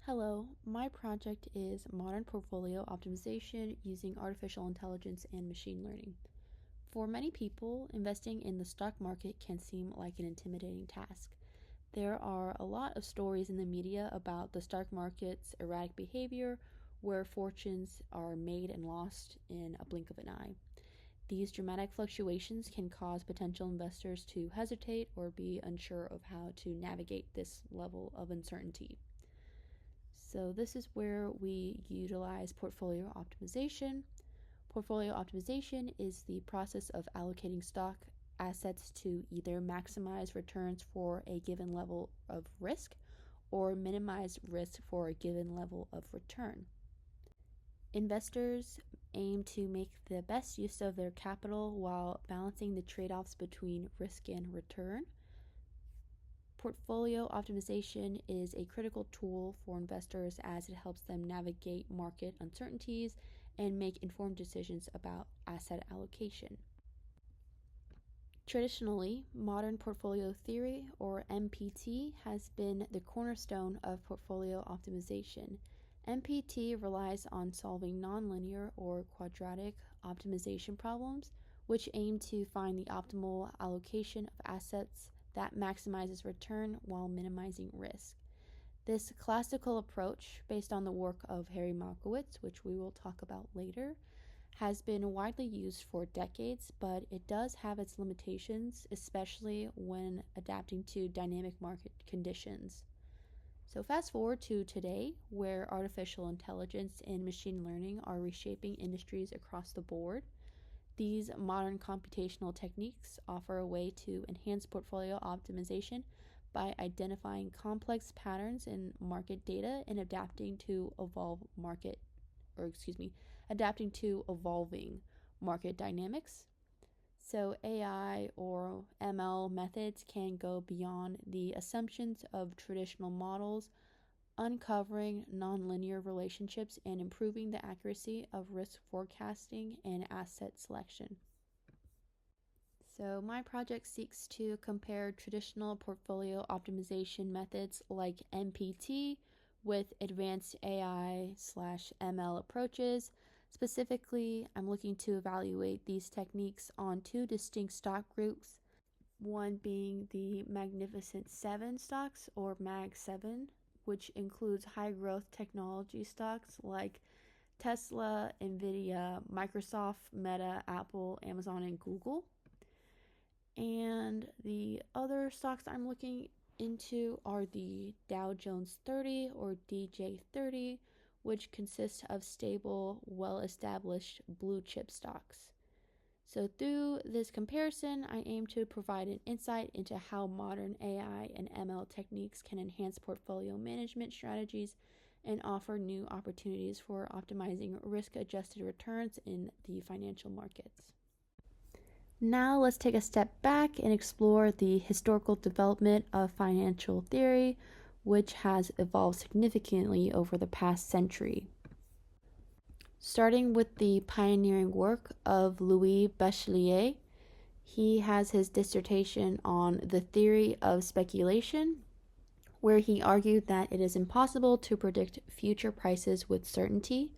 Hello, my project is modern portfolio optimization using artificial intelligence and machine learning. For many people, investing in the stock market can seem like an intimidating task. There are a lot of stories in the media about the stock market's erratic behavior, where fortunes are made and lost in a blink of an eye. These dramatic fluctuations can cause potential investors to hesitate or be unsure of how to navigate this level of uncertainty. So this is where we utilize portfolio optimization. Portfolio optimization is the process of allocating stock assets to either maximize returns for a given level of risk or minimize risk for a given level of return. Investors aim to make the best use of their capital while balancing the trade-offs between risk and return. Portfolio optimization is a critical tool for investors as it helps them navigate market uncertainties and make informed decisions about asset allocation. Traditionally, modern portfolio theory, or MPT, has been the cornerstone of portfolio optimization. MPT relies on solving nonlinear or quadratic optimization problems, which aim to find the optimal allocation of assets that maximizes return while minimizing risk. This classical approach, based on the work of Harry Markowitz, which we will talk about later, has been widely used for decades, but it does have its limitations, especially when adapting to dynamic market conditions. So fast forward to today, where artificial intelligence and machine learning are reshaping industries across the board. These modern computational techniques offer a way to enhance portfolio optimization by identifying complex patterns in market data and adapting to evolving market dynamics. So AI or ML methods can go beyond the assumptions of traditional models, uncovering nonlinear relationships and improving the accuracy of risk forecasting and asset selection. So my project seeks to compare traditional portfolio optimization methods like MPT with advanced AI/ML approaches. Specifically, I'm looking to evaluate these techniques on two distinct stock groups, one being the Magnificent Seven stocks, or Mag 7, which includes high growth technology stocks like Tesla, Nvidia, Microsoft, Meta, Apple, Amazon, and Google. And the other stocks I'm looking into are the Dow Jones 30 or DJ30, which consists of stable, well-established blue chip stocks. So through this comparison, I aim to provide an insight into how modern AI and ML techniques can enhance portfolio management strategies and offer new opportunities for optimizing risk-adjusted returns in the financial markets. Now let's take a step back and explore the historical development of financial theory, which has evolved significantly over the past century. Starting with the pioneering work of Louis Bachelier, he has his dissertation on the theory of speculation, where he argued that it is impossible to predict future prices with certainty.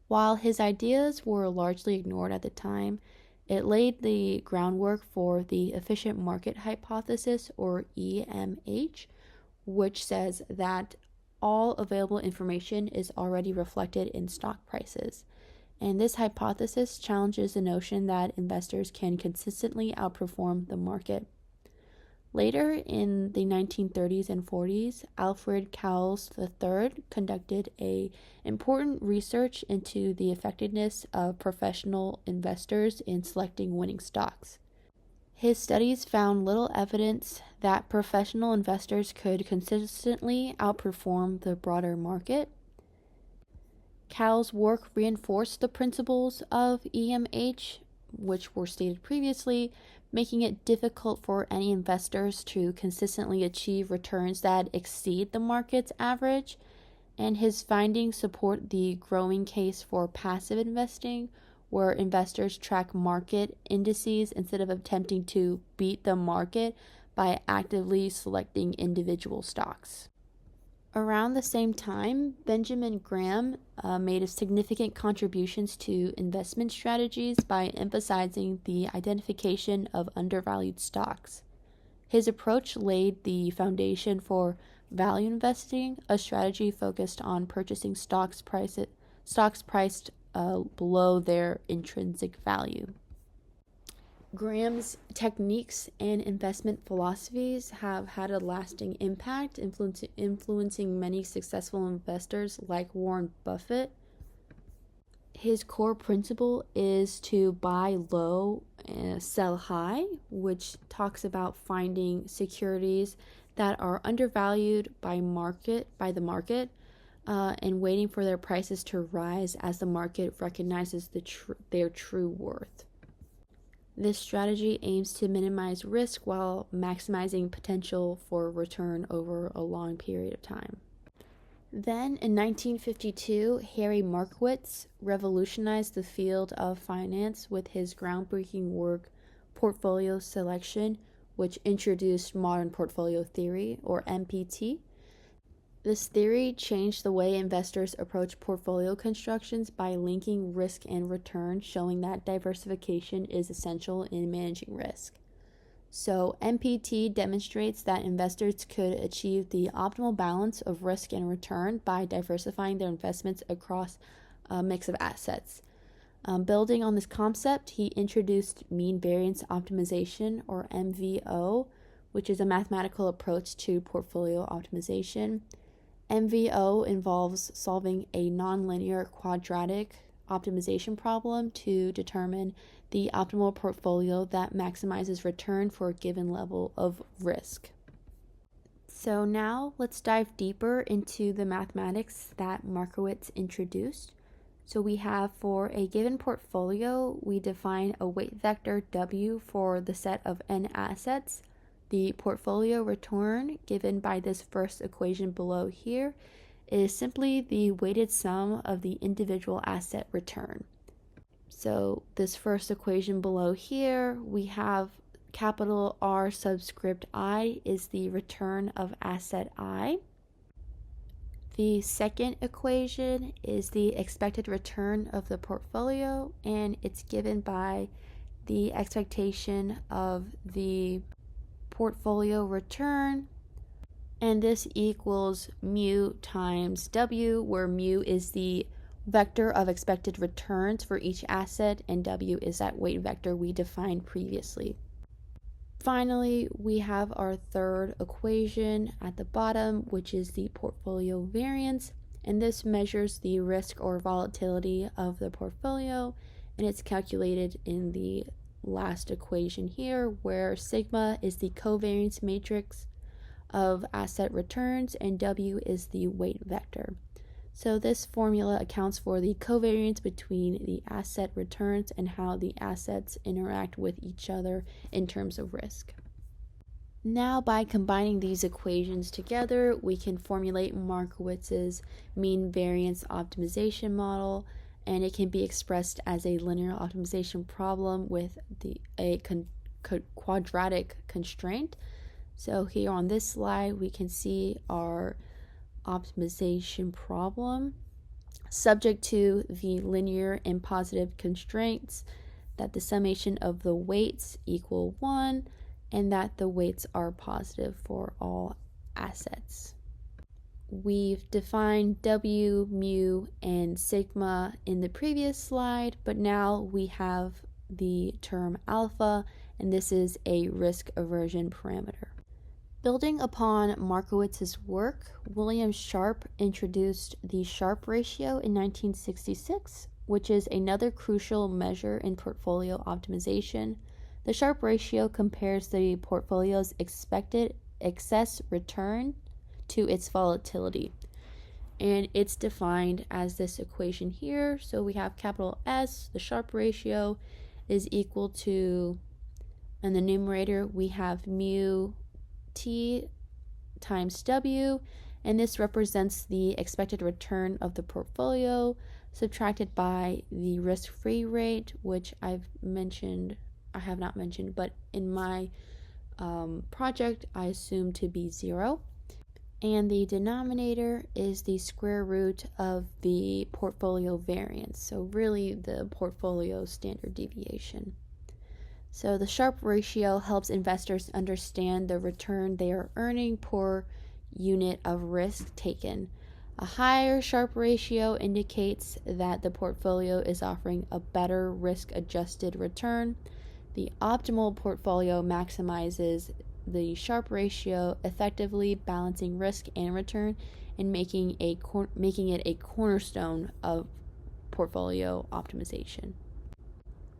While his ideas were largely ignored at the time, it laid the groundwork for the efficient market hypothesis, or EMH, which says that all available information is already reflected in stock prices. And this hypothesis challenges the notion that investors can consistently outperform the market. Later, in the 1930s and 40s, Alfred Cowles III conducted important research into the effectiveness of professional investors in selecting winning stocks. His studies found little evidence that professional investors could consistently outperform the broader market. Cowles' work reinforced the principles of EMH, which were stated previously, making it difficult for any investors to consistently achieve returns that exceed the market's average. And his findings support the growing case for passive investing, where investors track market indices instead of attempting to beat the market by actively selecting individual stocks. Around the same time, Benjamin Graham made significant contributions to investment strategies by emphasizing the identification of undervalued stocks. His approach laid the foundation for value investing, a strategy focused on purchasing stocks priced below their intrinsic value. Graham's techniques and investment philosophies have had a lasting impact, influencing many successful investors like Warren Buffett. His core principle is to buy low and sell high, which talks about finding securities that are undervalued by the market, and waiting for their prices to rise as the market recognizes their true worth. This strategy aims to minimize risk while maximizing potential for return over a long period of time. Then, in 1952, Harry Markowitz revolutionized the field of finance with his groundbreaking work, Portfolio Selection, which introduced modern portfolio theory, or MPT. This theory changed the way investors approach portfolio constructions by linking risk and return, showing that diversification is essential in managing risk. So, MPT demonstrates that investors could achieve the optimal balance of risk and return by diversifying their investments across a mix of assets. Building on this concept, he introduced mean variance optimization, or MVO, which is a mathematical approach to portfolio optimization. MVO involves solving a nonlinear quadratic optimization problem to determine the optimal portfolio that maximizes return for a given level of risk. So now let's dive deeper into the mathematics that Markowitz introduced. So we have, for a given portfolio, we define a weight vector W for the set of n assets. The portfolio return given by this first equation below here is simply the weighted sum of the individual asset return. So this first equation below here, we have capital R subscript I is the return of asset I. The second equation is the expected return of the portfolio, and it's given by the expectation of the portfolio return, and this equals mu times W, where mu is the vector of expected returns for each asset, and W is that weight vector we defined previously. Finally, we have our third equation at the bottom, which is the portfolio variance, and this measures the risk or volatility of the portfolio, and it's calculated in the last equation here, where sigma is the covariance matrix of asset returns and W is the weight vector. So this formula accounts for the covariance between the asset returns and how the assets interact with each other in terms of risk. Now, by combining these equations together, we can formulate Markowitz's mean variance optimization model, and it can be expressed as a linear optimization problem with a quadratic constraint. So here on this slide, we can see our optimization problem subject to the linear and positive constraints that the summation of the weights equal 1 and that the weights are positive for all assets. We've defined W, mu, and sigma in the previous slide, but now we have the term alpha, and this is a risk aversion parameter. Building upon Markowitz's work, William Sharpe introduced the Sharpe ratio in 1966, which is another crucial measure in portfolio optimization. The Sharpe ratio compares the portfolio's expected excess return to its volatility, and it's defined as this equation here. So we have capital S, the Sharpe ratio is equal to, in the numerator, we have mu T times W, and this represents the expected return of the portfolio subtracted by the risk-free rate, which I have not mentioned, but in my project I assume to be 0. And the denominator is the square root of the portfolio variance, so really the portfolio standard deviation. So the Sharpe ratio helps investors understand the return they are earning per unit of risk taken. A higher Sharpe ratio indicates that the portfolio is offering a better risk-adjusted return. The optimal portfolio maximizes the Sharpe ratio, effectively balancing risk and return and making it a cornerstone of portfolio optimization.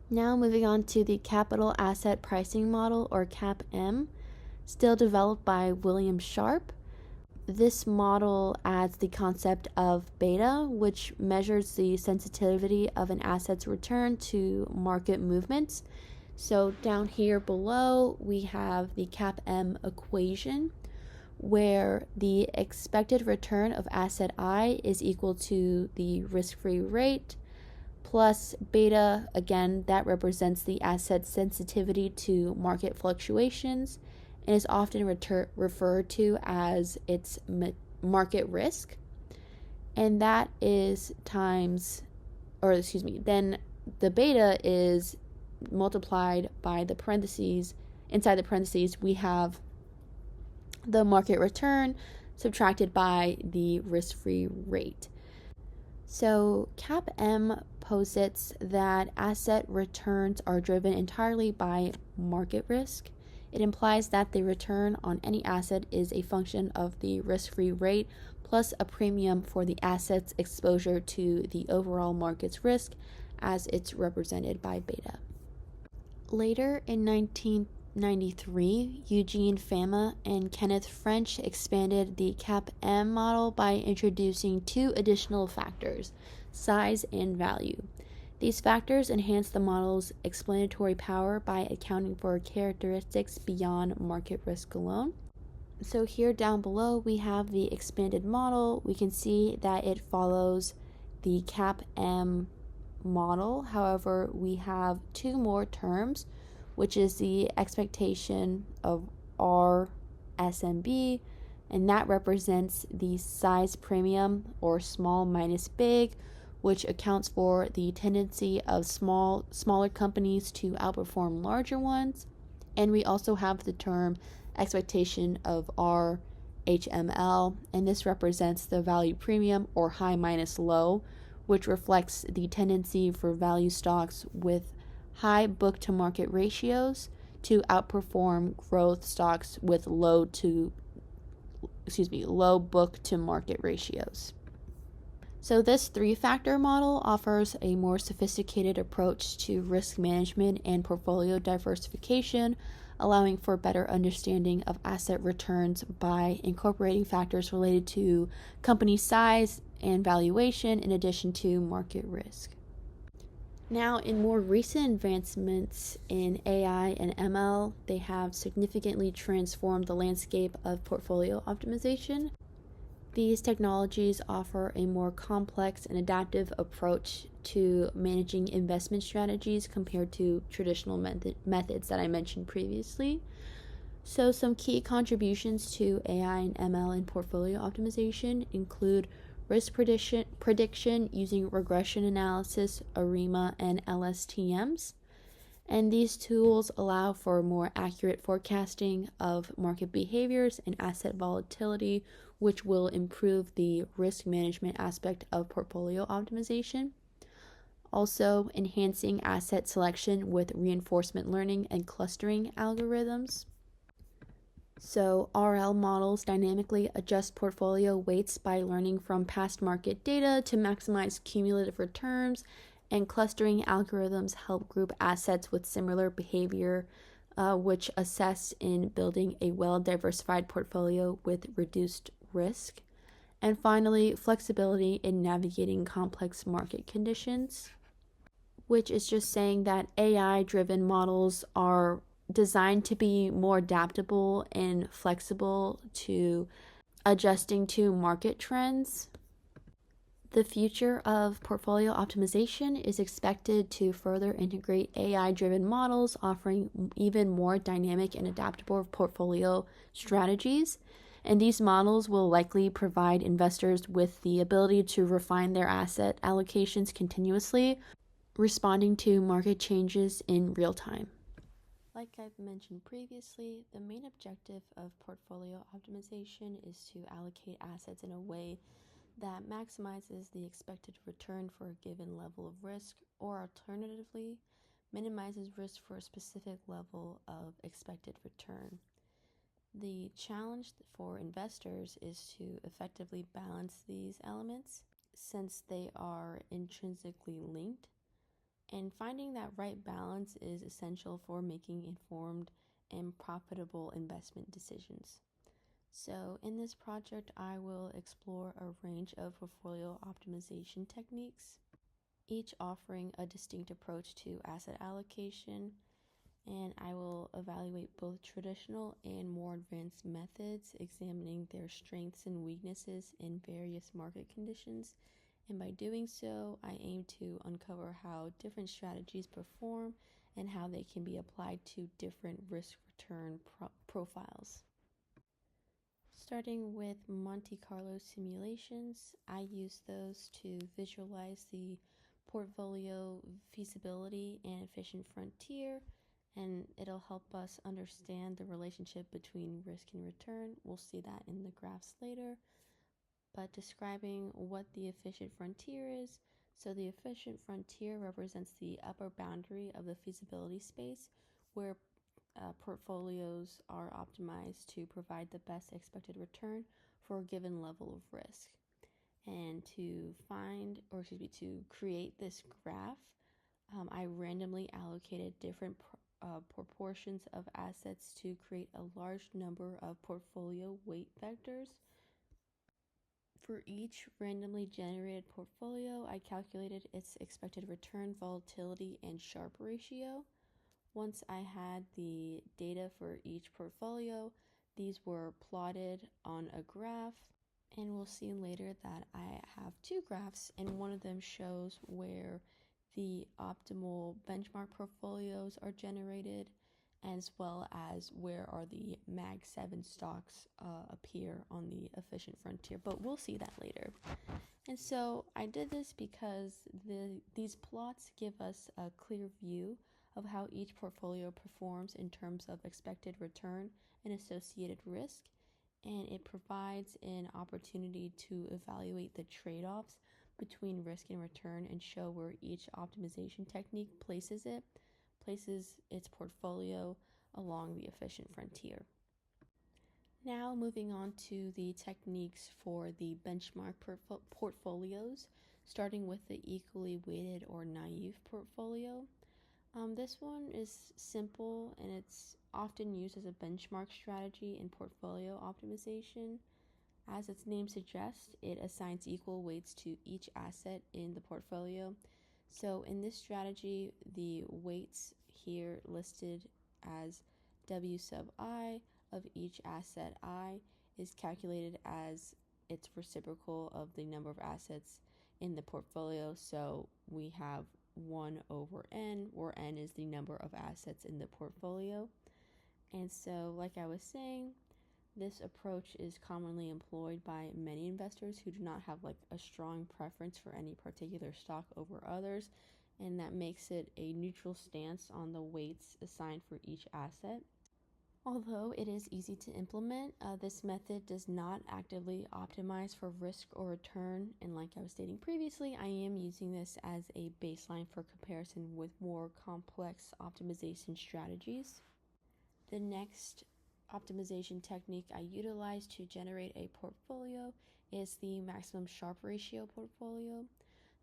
Now moving on to the capital asset pricing model, or CAPM, still developed by William Sharpe. This model adds the concept of beta, which measures the sensitivity of an asset's return to market movements. So down here below, we have the CAPM equation, where the expected return of asset I is equal to the risk-free rate plus beta, again, that represents the asset's sensitivity to market fluctuations and is often referred to as its market risk. And that is then the beta is multiplied by the parentheses. Inside the parentheses, we have the market return subtracted by the risk-free rate. So CAPM posits that asset returns are driven entirely by market risk. It implies that the return on any asset is a function of the risk-free rate plus a premium for the asset's exposure to the overall market's risk as it's represented by beta. Later in 1993, Eugene Fama and Kenneth French expanded the CAPM model by introducing two additional factors, size and value. These factors enhance the model's explanatory power by accounting for characteristics beyond market risk alone. So here down below we have the expanded model. We can see that it follows the CAPM model. However, we have two more terms, which is the expectation of RSMB, and that represents the size premium, or small minus big, which accounts for the tendency of smaller companies to outperform larger ones. And we also have the term expectation of RHML, and this represents the value premium, or high minus low, which reflects the tendency for value stocks with high book to market ratios to outperform growth stocks with low book to market ratios. So this three-factor model offers a more sophisticated approach to risk management and portfolio diversification, allowing for better understanding of asset returns by incorporating factors related to company size and valuation in addition to market risk. Now, in more recent advancements in AI and ML, they have significantly transformed the landscape of portfolio optimization. These technologies offer a more complex and adaptive approach to managing investment strategies compared to traditional methods that I mentioned previously. So some key contributions to AI and ML in portfolio optimization include risk prediction using regression analysis, ARIMA, and LSTMs. And these tools allow for more accurate forecasting of market behaviors and asset volatility, which will improve the risk management aspect of portfolio optimization. Also, enhancing asset selection with reinforcement learning and clustering algorithms. So RL models dynamically adjust portfolio weights by learning from past market data to maximize cumulative returns, and clustering algorithms help group assets with similar behavior, which assess in building a well-diversified portfolio with reduced risk. And finally, flexibility in navigating complex market conditions, which is just saying that AI-driven models are designed to be more adaptable and flexible to adjusting to market trends. The future of portfolio optimization is expected to further integrate AI-driven models, offering even more dynamic and adaptable portfolio strategies. And these models will likely provide investors with the ability to refine their asset allocations continuously, responding to market changes in real time. Like I've mentioned previously, the main objective of portfolio optimization is to allocate assets in a way that maximizes the expected return for a given level of risk, or alternatively, minimizes risk for a specific level of expected return. The challenge for investors is to effectively balance these elements since they are intrinsically linked, and finding that right balance is essential for making informed and profitable investment decisions. So, in this project, I will explore a range of portfolio optimization techniques, each offering a distinct approach to asset allocation, and I will evaluate both traditional and more advanced methods, examining their strengths and weaknesses in various market conditions. And by doing so, I aim to uncover how different strategies perform and how they can be applied to different risk return profiles. Starting with Monte Carlo simulations, I use those to visualize the portfolio feasibility and efficient frontier, and it'll help us understand the relationship between risk and return. We'll see that in the graphs later. But describing what the efficient frontier is, so the efficient frontier represents the upper boundary of the feasibility space where portfolios are optimized to provide the best expected return for a given level of risk. And to create this graph, I randomly allocated different proportions of assets to create a large number of portfolio weight vectors. For each randomly generated portfolio, I calculated its expected return, volatility, and Sharpe ratio. Once I had the data for each portfolio, these were plotted on a graph, and we'll see later that I have two graphs, and one of them shows where the optimal benchmark portfolios are generated, as well as where are the Mag 7 stocks appear on the efficient frontier, but we'll see that later. And so I did this because these plots give us a clear view of how each portfolio performs in terms of expected return and associated risk, and it provides an opportunity to evaluate the trade-offs between risk and return and show where each optimization technique places its portfolio along the efficient frontier. Now moving on to the techniques for the benchmark portfolios, starting with the equally weighted or naive portfolio. This one is simple and it's often used as a benchmark strategy in portfolio optimization. As its name suggests, it assigns equal weights to each asset in the portfolio. So in this strategy, the weights here listed as W sub I of each asset I is calculated as its reciprocal of the number of assets in the portfolio. So we have 1 over n, where n is the number of assets in the portfolio. And so, like I was saying, this approach is commonly employed by many investors who do not have like a strong preference for any particular stock over others, and that makes it a neutral stance on the weights assigned for each asset. Although it is easy to implement, this method does not actively optimize for risk or return, and like I was stating previously, I am using this as a baseline for comparison with more complex optimization strategies. The next optimization technique I utilize to generate a portfolio is the maximum Sharpe ratio portfolio.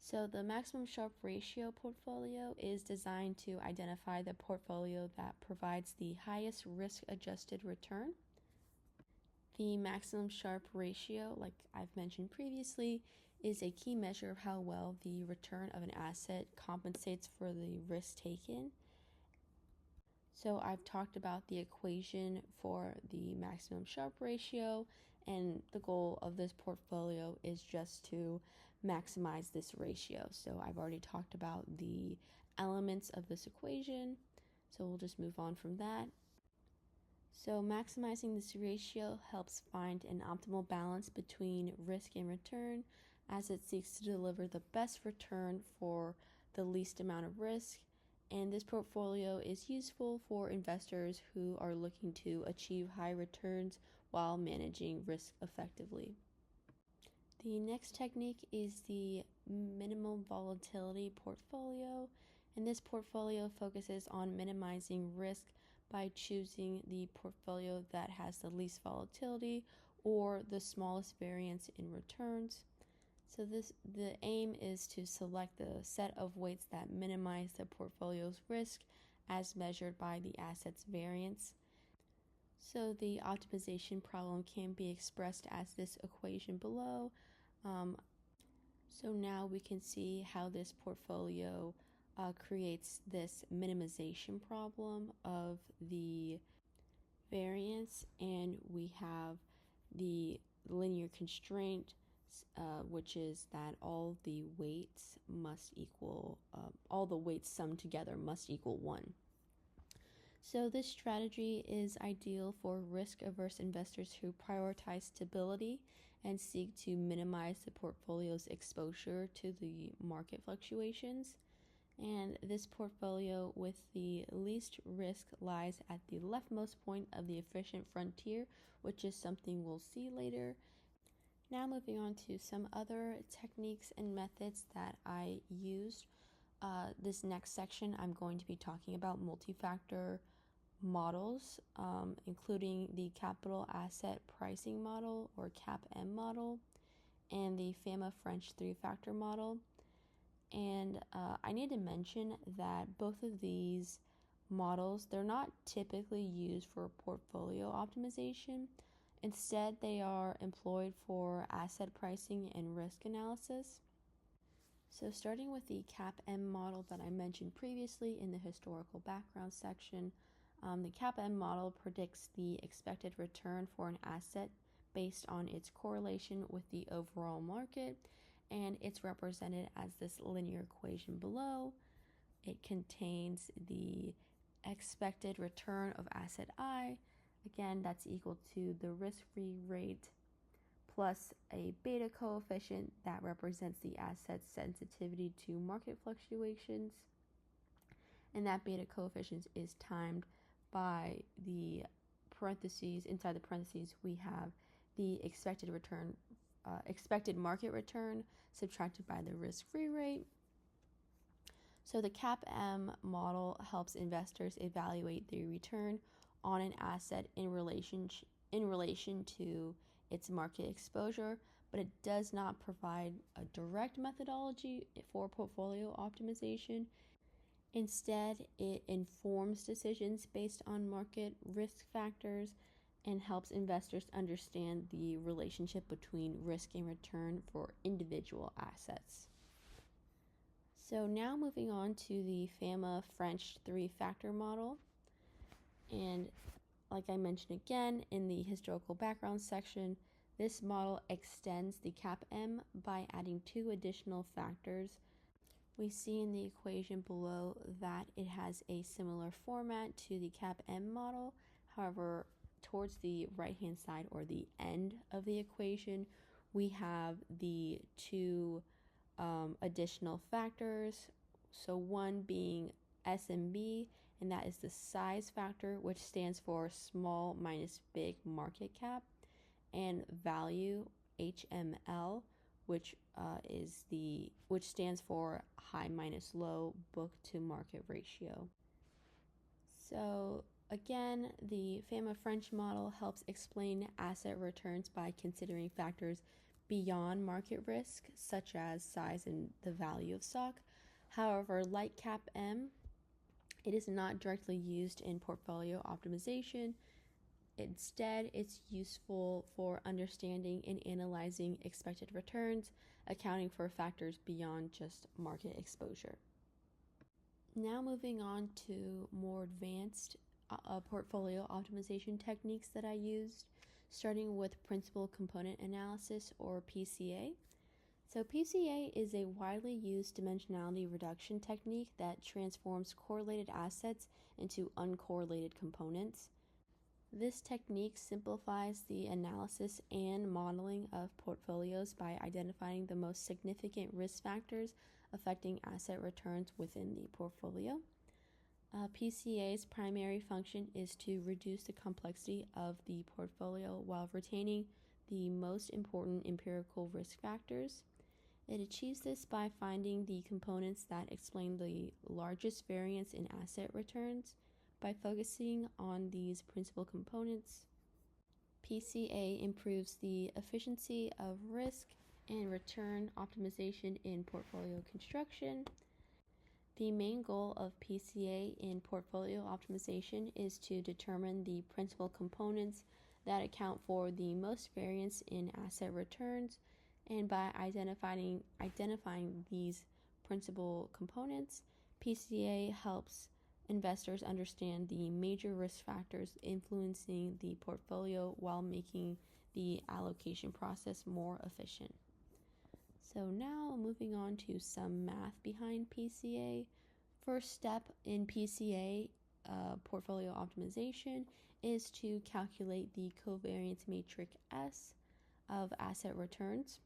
So the maximum Sharpe ratio portfolio is designed to identify the portfolio that provides the highest risk-adjusted return. The maximum Sharpe ratio, like I've mentioned previously, is a key measure of how well the return of an asset compensates for the risk taken. So I've talked about the equation for the maximum Sharpe ratio, and the goal of this portfolio is just to maximize this ratio. So I've already talked about the elements of this equation, so we'll just move on from that. So maximizing this ratio helps find an optimal balance between risk and return as it seeks to deliver the best return for the least amount of risk. And this portfolio is useful for investors who are looking to achieve high returns while managing risk effectively. The next technique is the minimum volatility portfolio, and this portfolio focuses on minimizing risk by choosing the portfolio that has the least volatility or the smallest variance in returns. So the aim is to select the set of weights that minimize the portfolio's risk as measured by the asset's variance. So the optimization problem can be expressed as this equation below. So now we can see how this portfolio creates this minimization problem of the variance, and we have the linear constraint, which is that all the weights summed together must equal 1. So this strategy is ideal for risk-averse investors who prioritize stability and seek to minimize the portfolio's exposure to the market fluctuations. And this portfolio with the least risk lies at the leftmost point of the efficient frontier, which is something we'll see later. Now moving on to some other techniques and methods that I used. This next section, I'm going to be talking about multi-factor models, including the capital asset pricing model or CAPM model and the FAMA French 3-factor model. And I need to mention that both of these models, they're not typically used for portfolio optimization. Instead, they are employed for asset pricing and risk analysis. So starting with the CAPM model that I mentioned previously in the historical background section, the CAPM model predicts the expected return for an asset based on its correlation with the overall market, and it's represented as this linear equation below. It contains the expected return of asset I. Again, that's equal to the risk-free rate plus a beta coefficient that represents the asset's sensitivity to market fluctuations. And that beta coefficient is timed by the parentheses. Inside the parentheses, we have the expected market return subtracted by the risk-free rate. So the CAPM model helps investors evaluate the return on an asset in relation to its market exposure, but it does not provide a direct methodology for portfolio optimization. Instead, it informs decisions based on market risk factors and helps investors understand the relationship between risk and return for individual assets. So now moving on to the FAMA French 3-factor model. And like I mentioned again in the historical background section, this model extends the CAPM by adding 2 additional factors. We see in the equation below that it has a similar format to the CAPM model. However, towards the right-hand side or the end of the equation, we have the 2 additional factors. So one being SMB, and that is the size factor, which stands for small minus big market cap, and value, HML, which stands for high minus low book to market ratio. So again, the FAMA French model helps explain asset returns by considering factors beyond market risk, such as size and the value of stock. However, like CAPM, it is not directly used in portfolio optimization. Instead, it's useful for understanding and analyzing expected returns, accounting for factors beyond just market exposure. Now moving on to more advanced portfolio optimization techniques that I used, starting with principal component analysis, or PCA. So PCA is a widely used dimensionality reduction technique that transforms correlated assets into uncorrelated components. This technique simplifies the analysis and modeling of portfolios by identifying the most significant risk factors affecting asset returns within the portfolio. PCA's primary function is to reduce the complexity of the portfolio while retaining the most important empirical risk factors. It achieves this by finding the components that explain the largest variance in asset returns. By focusing on these principal components, PCA improves the efficiency of risk and return optimization in portfolio construction. The main goal of PCA in portfolio optimization is to determine the principal components that account for the most variance in asset returns, and by identifying these principal components, PCA helps investors understand the major risk factors influencing the portfolio while making the allocation process more efficient. So now moving on to some math behind PCA. First step in PCA portfolio optimization is to calculate the covariance matrix S of asset returns.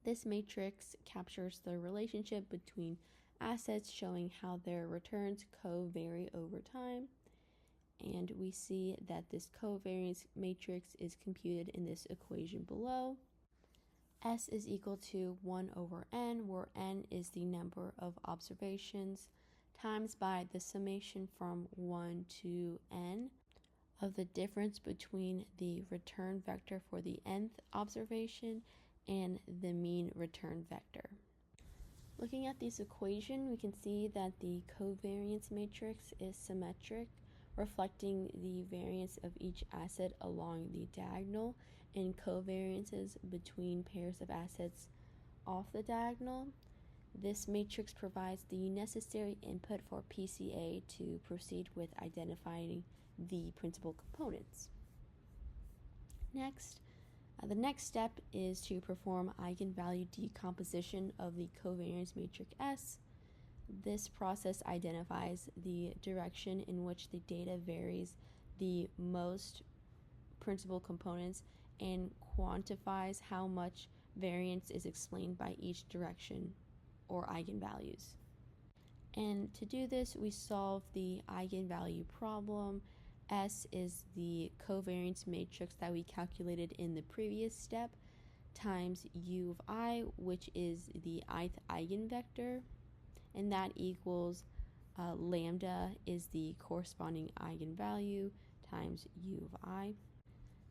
This matrix captures the relationship between assets, showing how their returns co-vary over time. And we see that this covariance matrix is computed in this equation below. S is equal to 1 over n, where n is the number of observations, times by the summation from 1 to n of the difference between the return vector for the nth observation and the mean return vector. Looking at this equation, we can see that the covariance matrix is symmetric, reflecting the variance of each asset along the diagonal and covariances between pairs of assets off the diagonal. This matrix provides the necessary input for PCA to proceed with identifying the principal components. Next, the next step is to perform eigenvalue decomposition of the covariance matrix S. This process identifies the direction in which the data varies the most principal components and quantifies how much variance is explained by each direction or eigenvalues. And to do this, we solve the eigenvalue problem. S is the covariance matrix that we calculated in the previous step, times u of I, which is the ith eigenvector, and that equals lambda is the corresponding eigenvalue times u of I.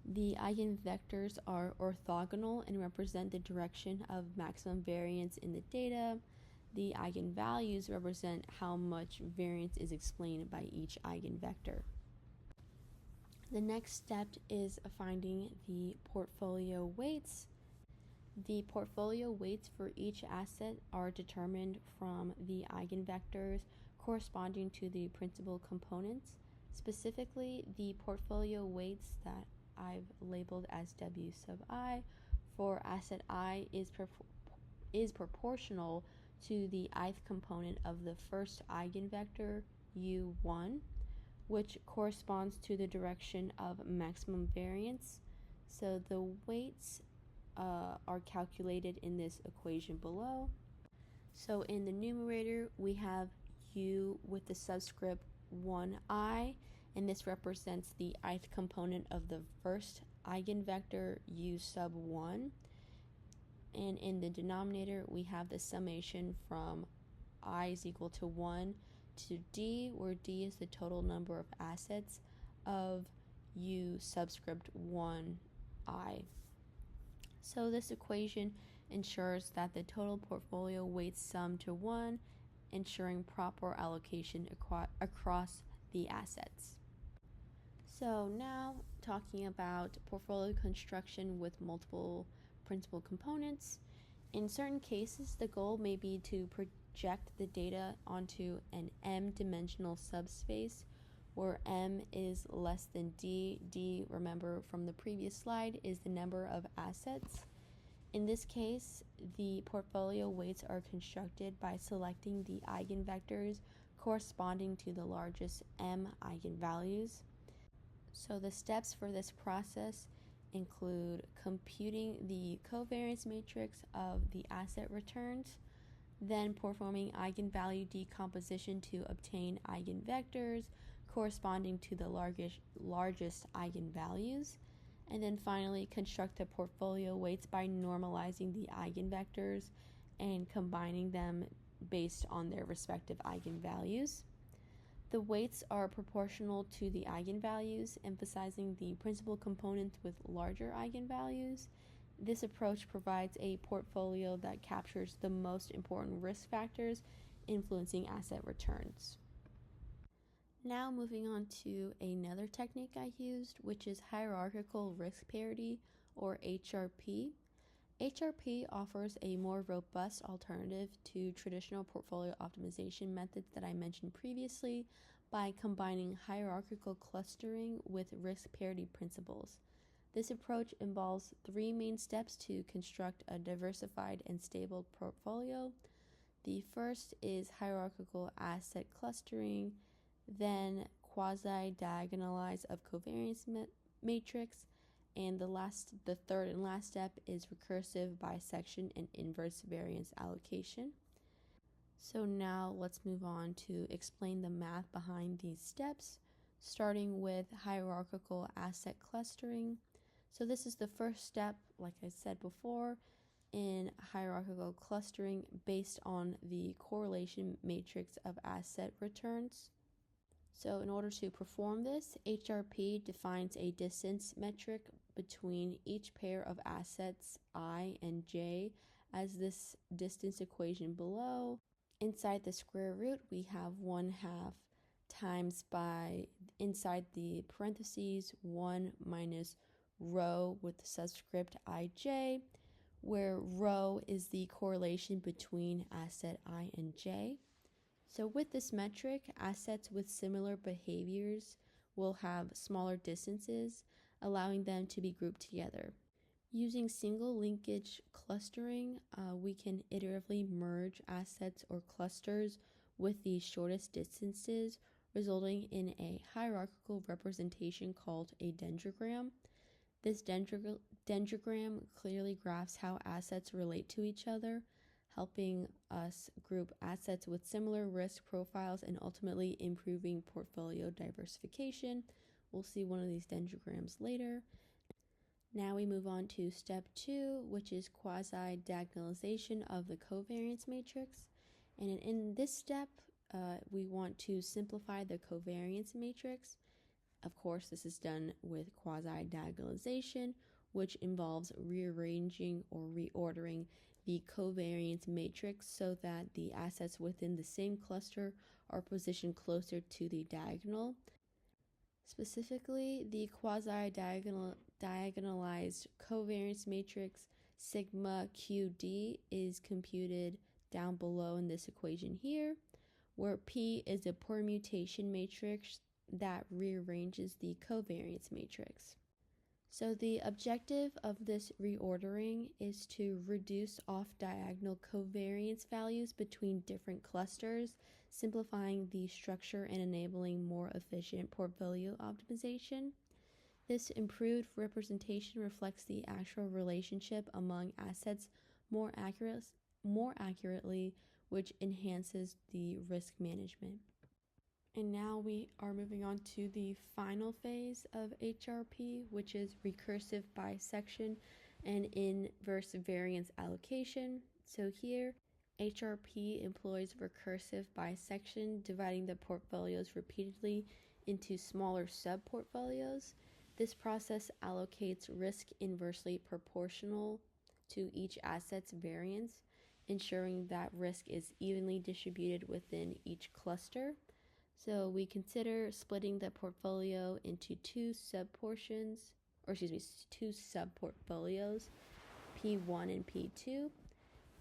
The eigenvectors are orthogonal and represent the direction of maximum variance in the data. The eigenvalues represent how much variance is explained by each eigenvector. The next step is finding the portfolio weights. The portfolio weights for each asset are determined from the eigenvectors corresponding to the principal components. Specifically, the portfolio weights that I've labeled as W sub I for asset I is proportional to the ith component of the first eigenvector U1, which corresponds to the direction of maximum variance. So the weights are calculated in this equation below. So in the numerator, we have u with the subscript 1i, and this represents the ith component of the first eigenvector u sub 1. And in the denominator, we have the summation from I is equal to 1 to d, where d is the total number of assets of u subscript 1i. So this equation ensures that the total portfolio weights sum to 1, ensuring proper allocation across the assets. So now talking about portfolio construction with multiple principal components. In certain cases, the goal may be to project the data onto an m-dimensional subspace where m is less than d. D, remember from the previous slide, is the number of assets. In this case, the portfolio weights are constructed by selecting the eigenvectors corresponding to the largest m eigenvalues. So the steps for this process include computing the covariance matrix of the asset returns, then performing eigenvalue decomposition to obtain eigenvectors corresponding to the largest eigenvalues, and then finally construct the portfolio weights by normalizing the eigenvectors and combining them based on their respective eigenvalues. The weights are proportional to the eigenvalues, emphasizing the principal components with larger eigenvalues. This approach provides a portfolio that captures the most important risk factors influencing asset returns. Now moving on to another technique I used, which is hierarchical risk parity, or HRP. HRP offers a more robust alternative to traditional portfolio optimization methods that I mentioned previously by combining hierarchical clustering with risk parity principles. This approach involves three main steps to construct a diversified and stable portfolio. The first is hierarchical asset clustering, then quasi-diagonalize of covariance matrix, and the third and last step is recursive bisection and inverse variance allocation. So now let's move on to explain the math behind these steps, starting with hierarchical asset clustering. So this is the first step, like I said before, in hierarchical clustering based on the correlation matrix of asset returns. So in order to perform this, HRP defines a distance metric between each pair of assets I and J as this distance equation below. Inside the square root, we have 1/2 times by, inside the parentheses, 1 minus rho with the subscript ij, where rho is the correlation between asset I and J. So with this metric, assets with similar behaviors will have smaller distances, allowing them to be grouped together. Using single linkage clustering, we can iteratively merge assets or clusters with the shortest distances, resulting in a hierarchical representation called a dendrogram. This dendrogram clearly graphs how assets relate to each other, helping us group assets with similar risk profiles and ultimately improving portfolio diversification. We'll see one of these dendrograms later. Now we move on to step 2, which is quasi-diagonalization of the covariance matrix. And in this step, we want to simplify the covariance matrix. Of course, this is done with quasi-diagonalization, which involves rearranging or reordering the covariance matrix so that the assets within the same cluster are positioned closer to the diagonal. Specifically, the quasi-diagonalized covariance matrix sigma QD is computed down below in this equation here, where P is a permutation matrix that rearranges the covariance matrix. So the objective of this reordering is to reduce off-diagonal covariance values between different clusters, simplifying the structure and enabling more efficient portfolio optimization. This improved representation reflects the actual relationship among assets more accurately, which enhances the risk management. And now we are moving on to the final phase of HRP, which is recursive bisection and inverse variance allocation. So here, HRP employs recursive bisection, dividing the portfolios repeatedly into smaller sub-portfolios. This process allocates risk inversely proportional to each asset's variance, ensuring that risk is evenly distributed within each cluster. So we consider splitting the portfolio into two sub-portfolios, P1 and P2,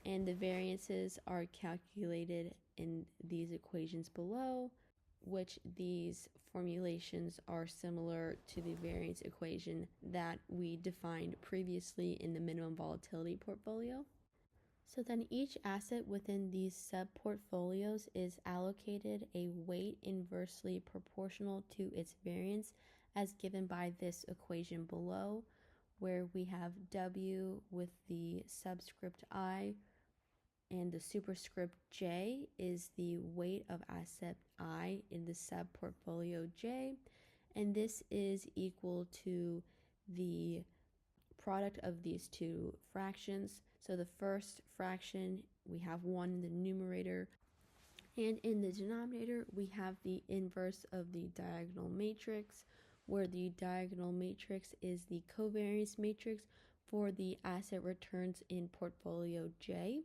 and the variances are calculated in these equations below, which these formulations are similar to the variance equation that we defined previously in the minimum volatility portfolio. So then each asset within these sub-portfolios is allocated a weight inversely proportional to its variance as given by this equation below, where we have W with the subscript I and the superscript J is the weight of asset I in the sub-portfolio J, and this is equal to the product of these two fractions. So the first fraction, we have 1 in the numerator, and in the denominator, we have the inverse of the diagonal matrix, where the diagonal matrix is the covariance matrix for the asset returns in portfolio J.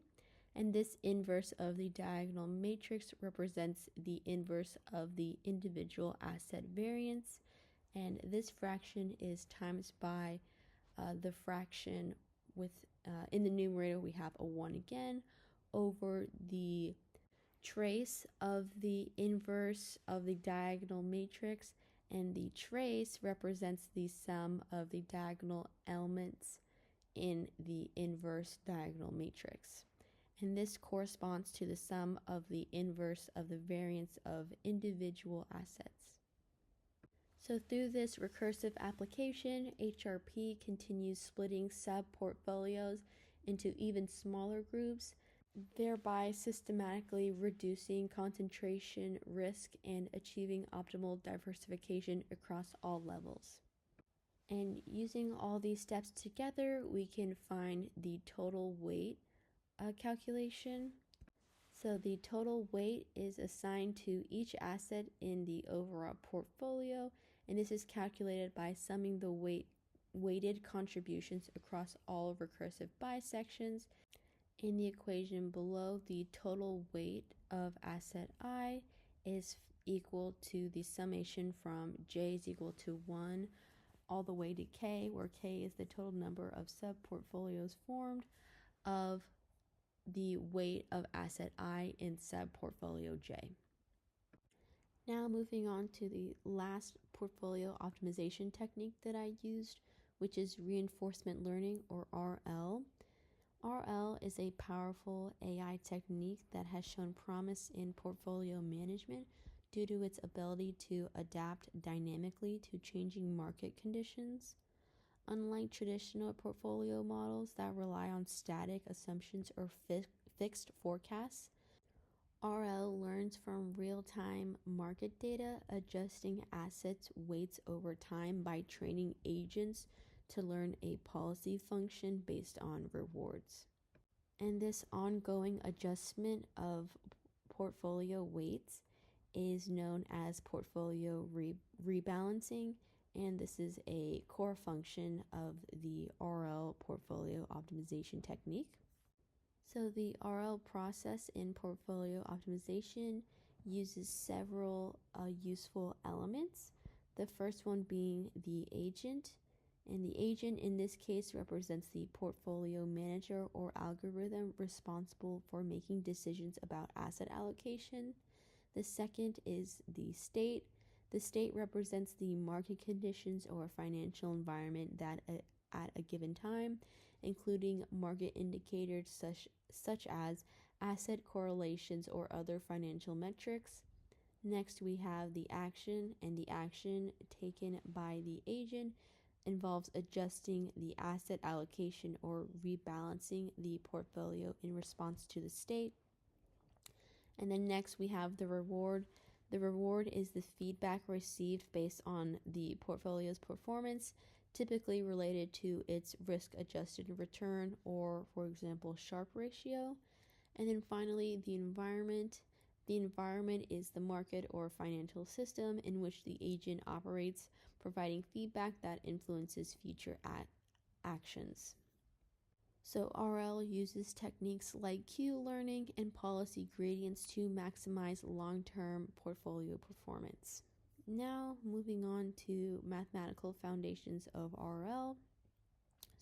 And this inverse of the diagonal matrix represents the inverse of the individual asset variance. And this fraction is times by the fraction with, in the numerator, we have a 1 again, over the trace of the inverse of the diagonal matrix, and the trace represents the sum of the diagonal elements in the inverse diagonal matrix. And this corresponds to the sum of the inverse of the variance of individual assets. So through this recursive application, HRP continues splitting sub-portfolios into even smaller groups, thereby systematically reducing concentration risk and achieving optimal diversification across all levels. And using all these steps together, we can find the total weight calculation. So the total weight is assigned to each asset in the overall portfolio, and this is calculated by summing the weighted contributions across all recursive bisections. In the equation below, the total weight of asset I is equal to the summation from J is equal to 1 all the way to K, where K is the total number of sub-portfolios formed, of the weight of asset I in sub-portfolio J. Now moving on to the last portfolio optimization technique that I used, which is reinforcement learning, or RL. RL is a powerful AI technique that has shown promise in portfolio management due to its ability to adapt dynamically to changing market conditions. Unlike traditional portfolio models that rely on static assumptions or fixed forecasts, RL learns from real-time market data, adjusting assets' weights over time by training agents to learn a policy function based on rewards. And this ongoing adjustment of portfolio weights is known as portfolio rebalancing, and this is a core function of the RL portfolio optimization technique. So the RL process in portfolio optimization uses several useful elements. The first one being the agent, and the agent in this case represents the portfolio manager or algorithm responsible for making decisions about asset allocation. The second is the state. The state represents the market conditions or financial environment that at a given time, including market indicators such as asset correlations or other financial metrics. Next, we have the action, and the action taken by the agent involves adjusting the asset allocation or rebalancing the portfolio in response to the state. And then next we have the reward. The reward is the feedback received based on the portfolio's performance, typically related to its risk-adjusted return or, for example, Sharpe ratio. And then finally, the environment. The environment is the market or financial system in which the agent operates, providing feedback that influences future actions. So RL uses techniques like Q learning and policy gradients to maximize long-term portfolio performance. Now moving on to mathematical foundations of RL.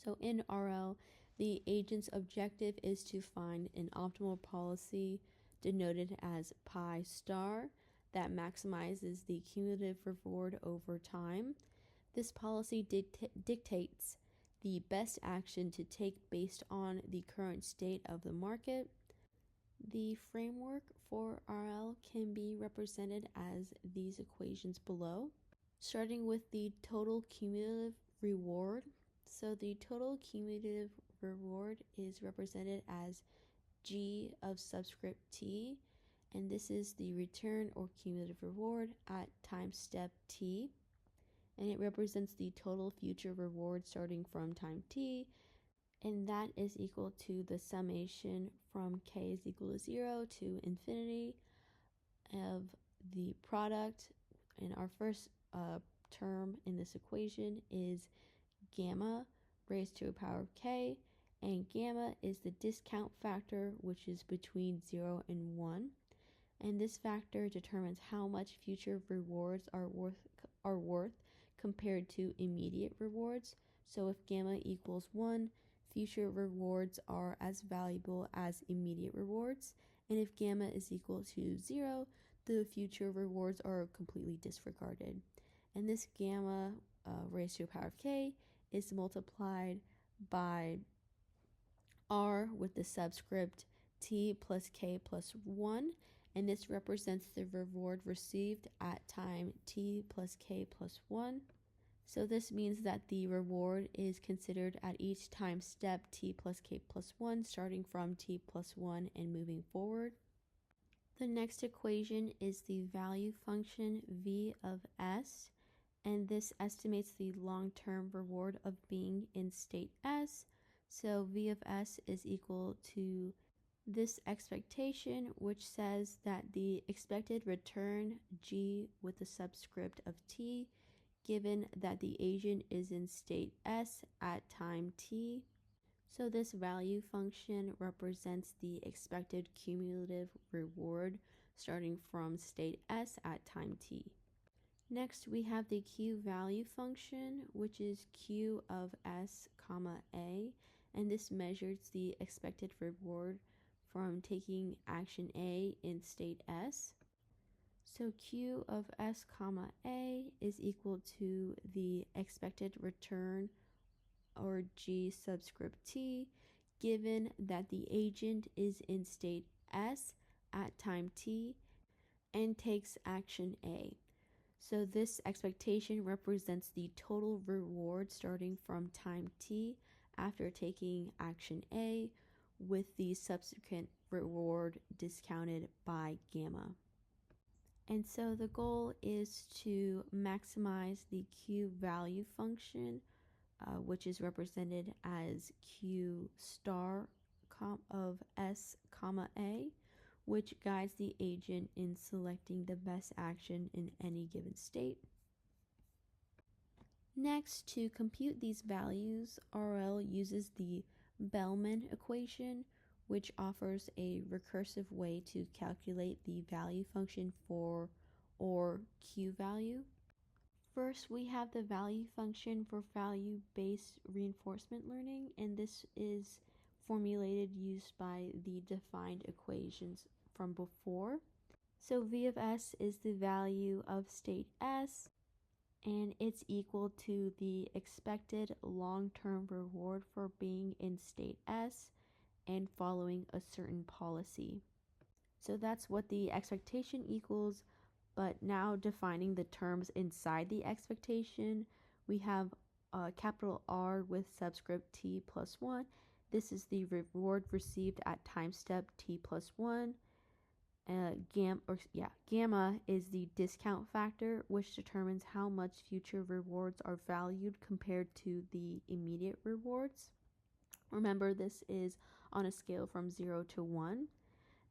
So in RL, the agent's objective is to find an optimal policy denoted as pi star that maximizes the cumulative reward over time. This policy dictates the best action to take based on the current state of the market. The framework for RL can be represented as these equations below. Starting with the total cumulative reward. So the total cumulative reward is represented as G of subscript T, and this is the return or cumulative reward at time step T, and it represents the total future reward starting from time T, and that is equal to the summation from k is equal to 0 to infinity of the product. And our first term in this equation is gamma raised to a power of k, and gamma is the discount factor, which is between 0 and 1. And this factor determines how much future rewards are worth compared to immediate rewards. So if gamma equals 1, future rewards are as valuable as immediate rewards. And if gamma is equal to 0, the future rewards are completely disregarded. And this gamma raised to a power of k is multiplied by r with the subscript t plus k plus 1, and this represents the reward received at time t plus k plus 1. So this means that the reward is considered at each time step t plus k plus 1, starting from t plus 1 and moving forward. The next equation is the value function v of s, and this estimates the long-term reward of being in state S. So v of s is equal to this expectation, which says that the expected return g with the subscript of t, given that the agent is in state S at time t. So this value function represents the expected cumulative reward starting from state S at time t. Next, we have the q value function, which is q of s comma a, and this measures the expected reward from taking action A in state S. So q of s comma a is equal to the expected return, or g subscript t, given that the agent is in state S at time t and takes action A. So this expectation represents the total reward starting from time t after taking action A, with the subsequent reward discounted by gamma. And so the goal is to maximize the q value function, which is represented as q star of s comma a, which guides the agent in selecting the best action in any given state. Next, to compute these values, RL uses the Bellman equation, which offers a recursive way to calculate the value function for or Q value. First, we have the value function for value-based reinforcement learning, and this is formulated used by the defined equations from before. So V of S is the value of state S, and it's equal to the expected long-term reward for being in state S and following a certain policy. So that's what the expectation equals, but now defining the terms inside the expectation, we have capital R with subscript t plus 1. This is the reward received at time step t plus 1. Gamma is the discount factor, which determines how much future rewards are valued compared to the immediate rewards. Remember, this is on a scale from 0 to 1.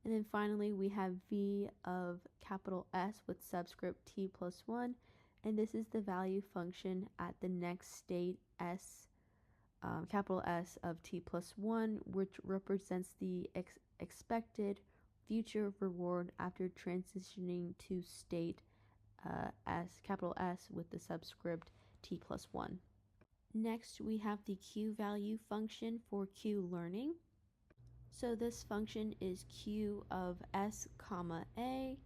And then finally, we have V of capital S with subscript t plus 1, and this is the value function at the next state S, capital S of t plus 1, which represents the expected future reward after transitioning to state S, capital S with the subscript t plus 1. Next, we have the Q value function for Q learning. So this function is Q of S comma A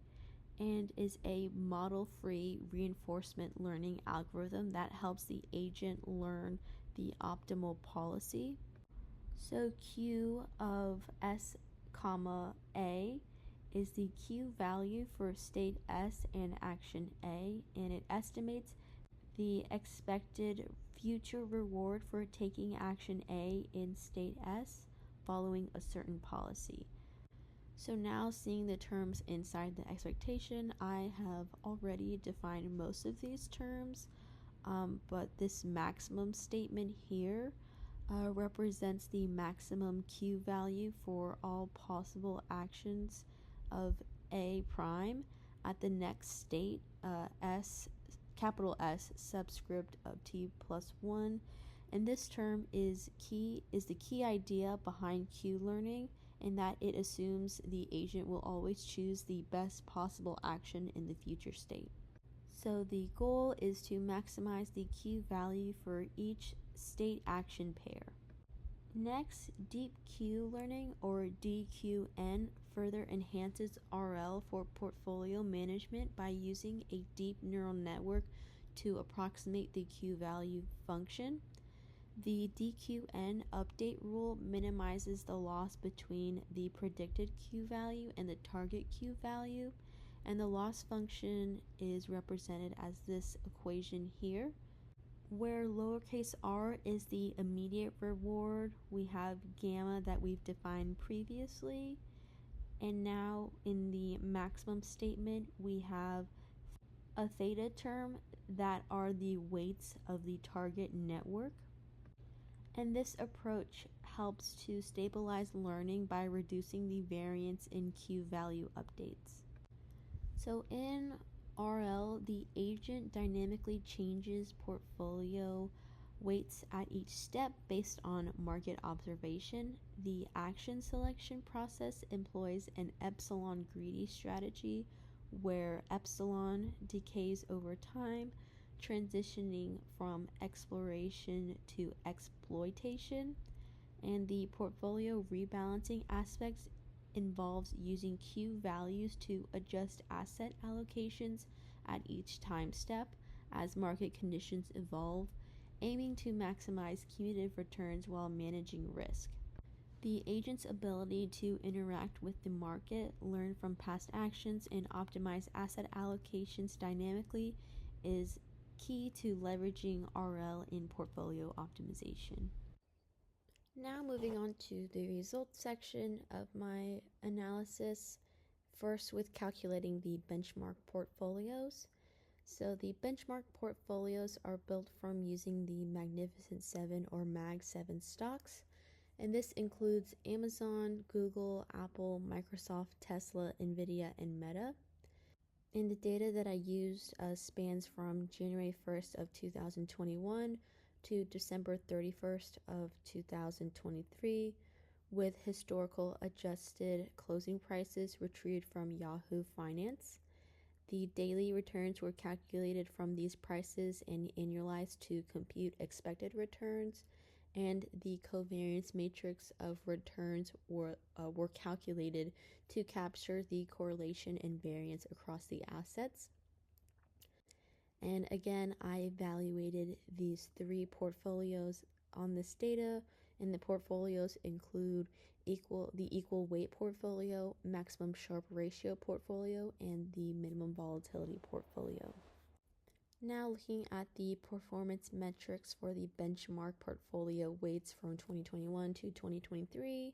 and is a model-free reinforcement learning algorithm that helps the agent learn the optimal policy. So Q of S comma A is the Q value for state S and action A, and it estimates the expected future reward for taking action A in state S following a certain policy. So now, seeing the terms inside the expectation, I have already defined most of these terms, but this maximum statement here represents the maximum Q value for all possible actions of A prime at the next state, capital S subscript of T plus 1. And this term is the key idea behind Q learning, in that it assumes the agent will always choose the best possible action in the future state. So the goal is to maximize the Q value for each state action pair. Next, deep Q learning, or DQN, further enhances RL for portfolio management by using a deep neural network to approximate the Q value function. The DQN update rule minimizes the loss between the predicted Q value and the target Q value, and the loss function is represented as this equation here, where lowercase r is the immediate reward. We have gamma that we've defined previously, and now in the maximum statement we have a theta term that are the weights of the target network. And this approach helps to stabilize learning by reducing the variance in Q value updates. So in RL, the agent dynamically changes portfolio weights at each step based on market observation. The action selection process employs an epsilon greedy strategy, where epsilon decays over time, transitioning from exploration to exploitation. And the portfolio rebalancing aspect involves using Q values to adjust asset allocations at each time step as market conditions evolve, aiming to maximize cumulative returns while managing risk. The agent's ability to interact with the market, learn from past actions, and optimize asset allocations dynamically is key to leveraging RL in portfolio optimization. Now moving on to the results section of my analysis, first with calculating the benchmark portfolios. So the benchmark portfolios are built from using the Magnificent 7 or Mag 7 stocks, and this includes Amazon, Google, Apple, Microsoft, Tesla, Nvidia, and Meta. And the data that I used spans from January 1st of 2021 to December 31st of 2023, with historical adjusted closing prices retrieved from Yahoo Finance. The daily returns were calculated from these prices and annualized to compute expected returns, and the covariance matrix of returns were calculated to capture the correlation and variance across the assets. And again, I evaluated these three portfolios on this data, and the portfolios include the equal weight portfolio, maximum Sharpe ratio portfolio, and the minimum volatility portfolio. Now looking at the performance metrics for the benchmark portfolio weights from 2021 to 2023,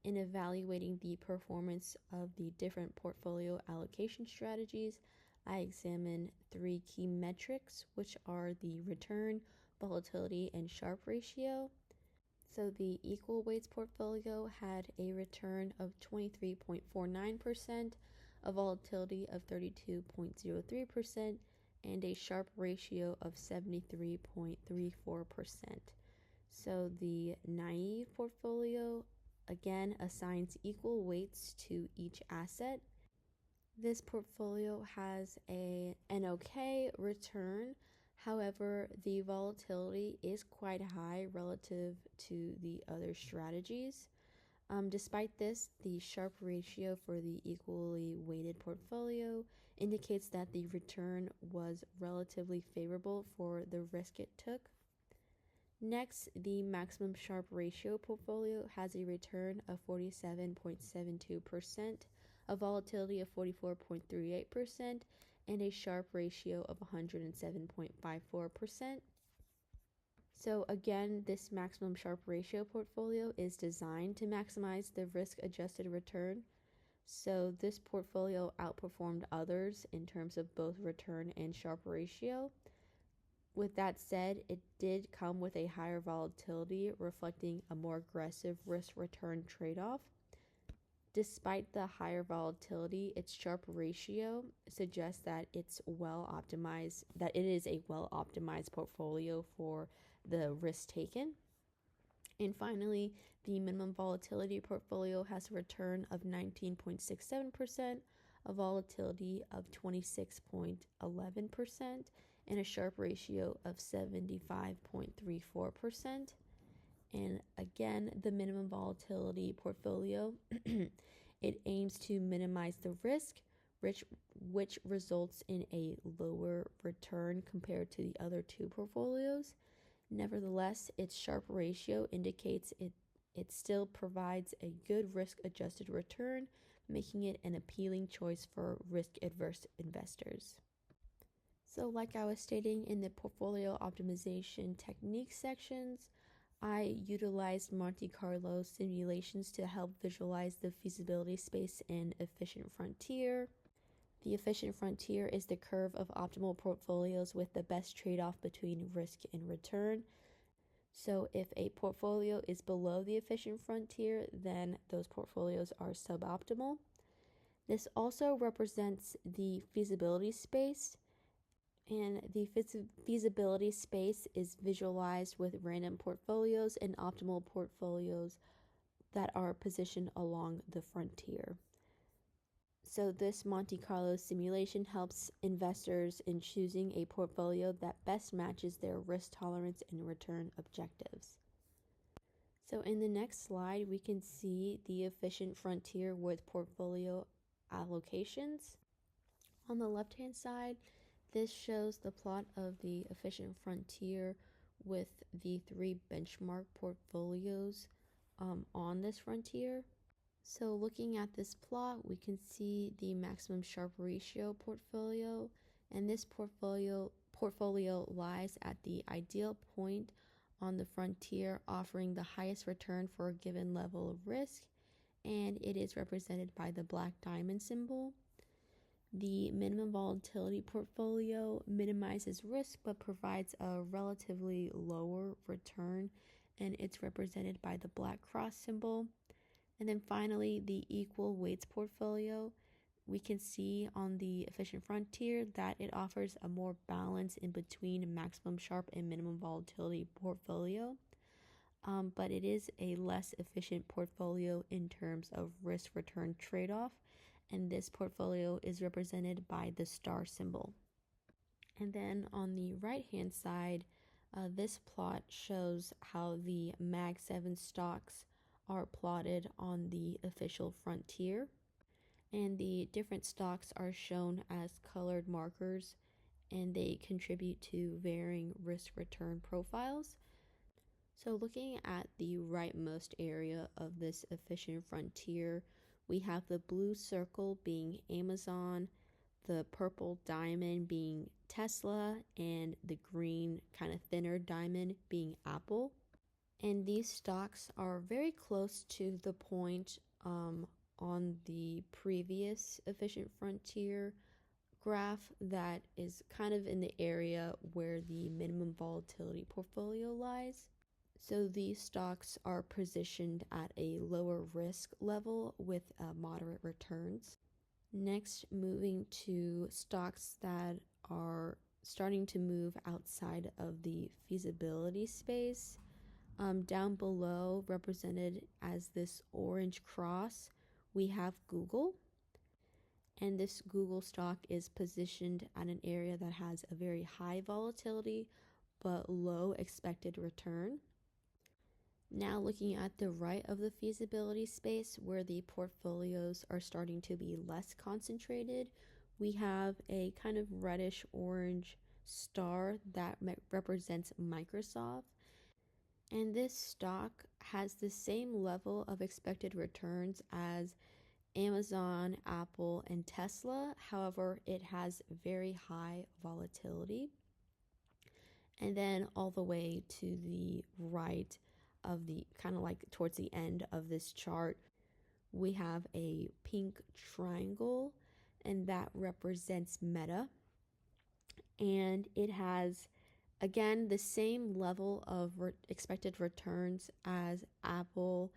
in evaluating the performance of the different portfolio allocation strategies, I examined three key metrics, which are the return, volatility, and Sharpe ratio. So the equal weights portfolio had a return of 23.49%, a volatility of 32.03%, and a Sharpe ratio of 73.34%. So the naive portfolio again assigns equal weights to each asset. This portfolio has an okay return. However, the volatility is quite high relative to the other strategies. Despite this, the Sharpe ratio for the equally weighted portfolio indicates that the return was relatively favorable for the risk it took. Next, the maximum Sharpe ratio portfolio has a return of 47.72%, a volatility of 44.38%, and a Sharpe ratio of 107.54%. So again, this maximum Sharpe ratio portfolio is designed to maximize the risk-adjusted return. So this portfolio outperformed others in terms of both return and Sharpe ratio. With that said, it did come with a higher volatility, reflecting a more aggressive risk-return trade-off. Despite the higher volatility, its Sharpe ratio suggests that it's well optimized, that it is a well optimized portfolio for the risk taken. And finally, the minimum volatility portfolio has a return of 19.67%, a volatility of 26.11%, and a Sharpe ratio of 75.34%. And again, the minimum volatility portfolio, it aims to minimize the risk, which results in a lower return compared to the other two portfolios. Nevertheless, its Sharpe ratio indicates it still provides a good risk-adjusted return, making it an appealing choice for risk-averse investors. So like I was stating in the portfolio optimization techniques sections, I utilized Monte Carlo simulations to help visualize the feasibility space in Efficient Frontier. The efficient frontier is the curve of optimal portfolios with the best trade-off between risk and return. So if a portfolio is below the efficient frontier, then those portfolios are suboptimal. This also represents the feasibility space, and the feasibility space is visualized with random portfolios and optimal portfolios that are positioned along the frontier. So this Monte Carlo simulation helps investors in choosing a portfolio that best matches their risk tolerance and return objectives. So in the next slide, we can see the efficient frontier with portfolio allocations. On the left-hand side, this shows the plot of the efficient frontier with the three benchmark portfolios on this frontier. So looking at this plot, we can see the maximum Sharpe ratio portfolio, and this portfolio lies at the ideal point on the frontier, offering the highest return for a given level of risk, and it is represented by the black diamond symbol. The minimum volatility portfolio minimizes risk but provides a relatively lower return, and it's represented by the black cross symbol. And then finally, the equal weights portfolio, we can see on the efficient frontier that it offers a more balance in between maximum Sharpe and minimum volatility portfolio. But it is a less efficient portfolio in terms of risk return trade-off, and this portfolio is represented by the star symbol. And then on the right hand side, this plot shows how the Mag 7 stocks are plotted on the official frontier, and the different stocks are shown as colored markers, and they contribute to varying risk return profiles. So looking at the rightmost area of this efficient frontier, we have the blue circle being Amazon, the purple diamond being Tesla, and the green kind of thinner diamond being Apple. And these stocks are very close to the point on the previous efficient frontier graph that is kind of in the area where the minimum volatility portfolio lies. So these stocks are positioned at a lower risk level with moderate returns. Next, moving to stocks that are starting to move outside of the feasibility space. Down below, represented as this orange cross, we have Google. And this Google stock is positioned at an area that has a very high volatility but low expected return. Now looking at the right of the feasibility space where the portfolios are starting to be less concentrated, we have a kind of reddish orange star that represents Microsoft. And this stock has the same level of expected returns as Amazon, Apple, and Tesla. However, it has very high volatility. And then all the way to the right of the kind of like towards the end of this chart, we have a pink triangle, and that represents Meta. And it has, again, the same level of expected returns as Apple,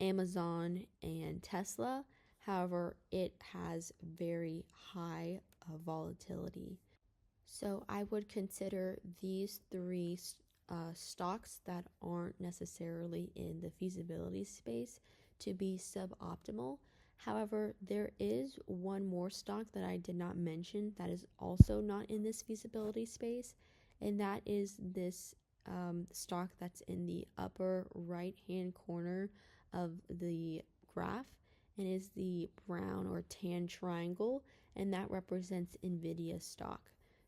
Amazon, and Tesla. However, it has very high volatility. So I would consider these three stocks that aren't necessarily in the feasibility space to be suboptimal. However, there is one more stock that I did not mention that is also not in this feasibility space, and that is this stock that's in the upper right hand corner of the graph, and is the brown or tan triangle, and that represents NVIDIA stock.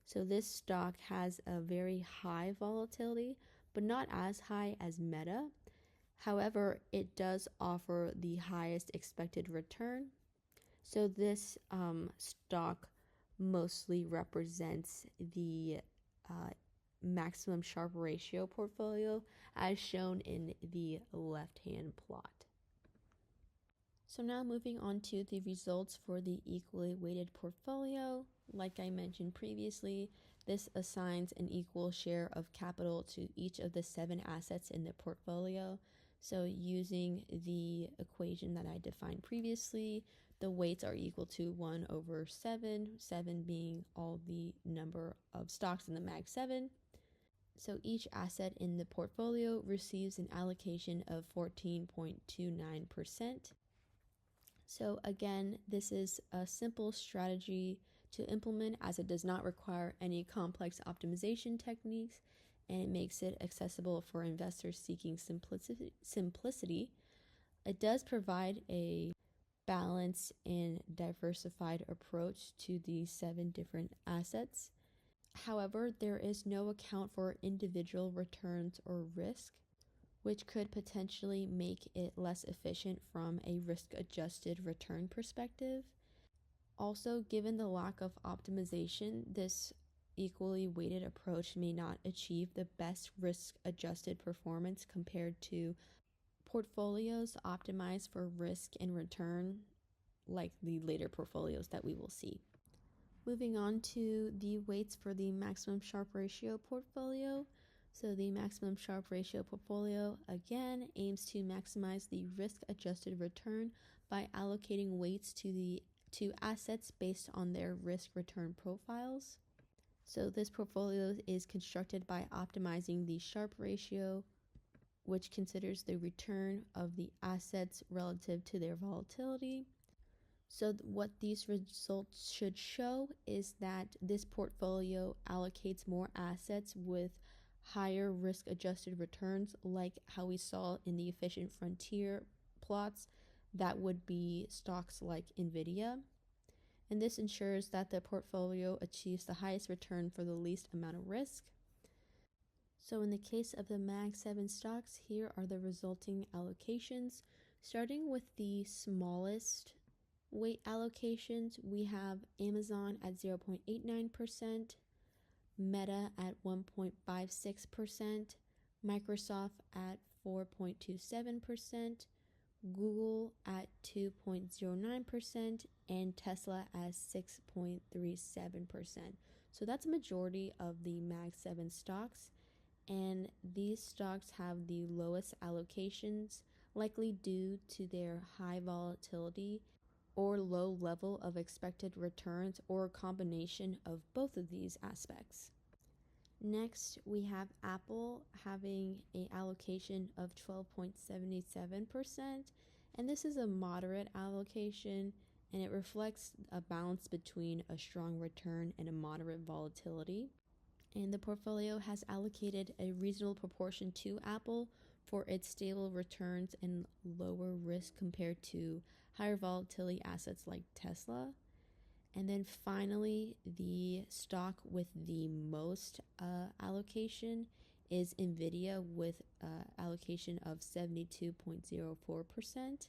So this stock has a very high volatility, but not as high as Meta. However, it does offer the highest expected return. So this stock mostly represents the maximum Sharpe ratio portfolio as shown in the left-hand plot. So now moving on to the results for the equally weighted portfolio. Like I mentioned previously, this assigns an equal share of capital to each of the 7 assets in the portfolio. So using the equation that I defined previously, the weights are equal to 1 over 7, 7 being all the number of stocks in the Mag 7. So each asset in the portfolio receives an allocation of 14.29%. So again, this is a simple strategy to implement as it does not require any complex optimization techniques, and it makes it accessible for investors seeking simplicity. It does provide a balanced and diversified approach to the 7 different assets. However, there is no account for individual returns or risk, which could potentially make it less efficient from a risk-adjusted return perspective. Also, given the lack of optimization, this equally weighted approach may not achieve the best risk-adjusted performance compared to portfolios optimized for risk and return, like the later portfolios that we will see. Moving on to the weights for the maximum Sharpe ratio portfolio. So the maximum Sharpe ratio portfolio, again, aims to maximize the risk-adjusted return by allocating weights to assets based on their risk-return profiles. So this portfolio is constructed by optimizing the Sharpe ratio, which considers the return of the assets relative to their volatility. So what these results should show is that this portfolio allocates more assets with higher risk-adjusted returns, like how we saw in the efficient frontier plots. That would be stocks like NVIDIA. And this ensures that the portfolio achieves the highest return for the least amount of risk. So in the case of the Mag 7 stocks, here are the resulting allocations. Starting with the smallest weight allocations, we have Amazon at 0.89%, Meta at 1.56%, Microsoft at 4.27%, Google at 2.09%, and Tesla at 6.37%. So that's a majority of the Mag 7 stocks, and these stocks have the lowest allocations, likely due to their high volatility or low level of expected returns, or a combination of both of these aspects. Next, we have Apple having an allocation of 12.77%, and this is a moderate allocation, and it reflects a balance between a strong return and a moderate volatility. And the portfolio has allocated a reasonable proportion to Apple for its stable returns and lower risk compared to higher volatility assets like Tesla. And then finally, the stock with the most allocation is NVIDIA with allocation of 72.04%.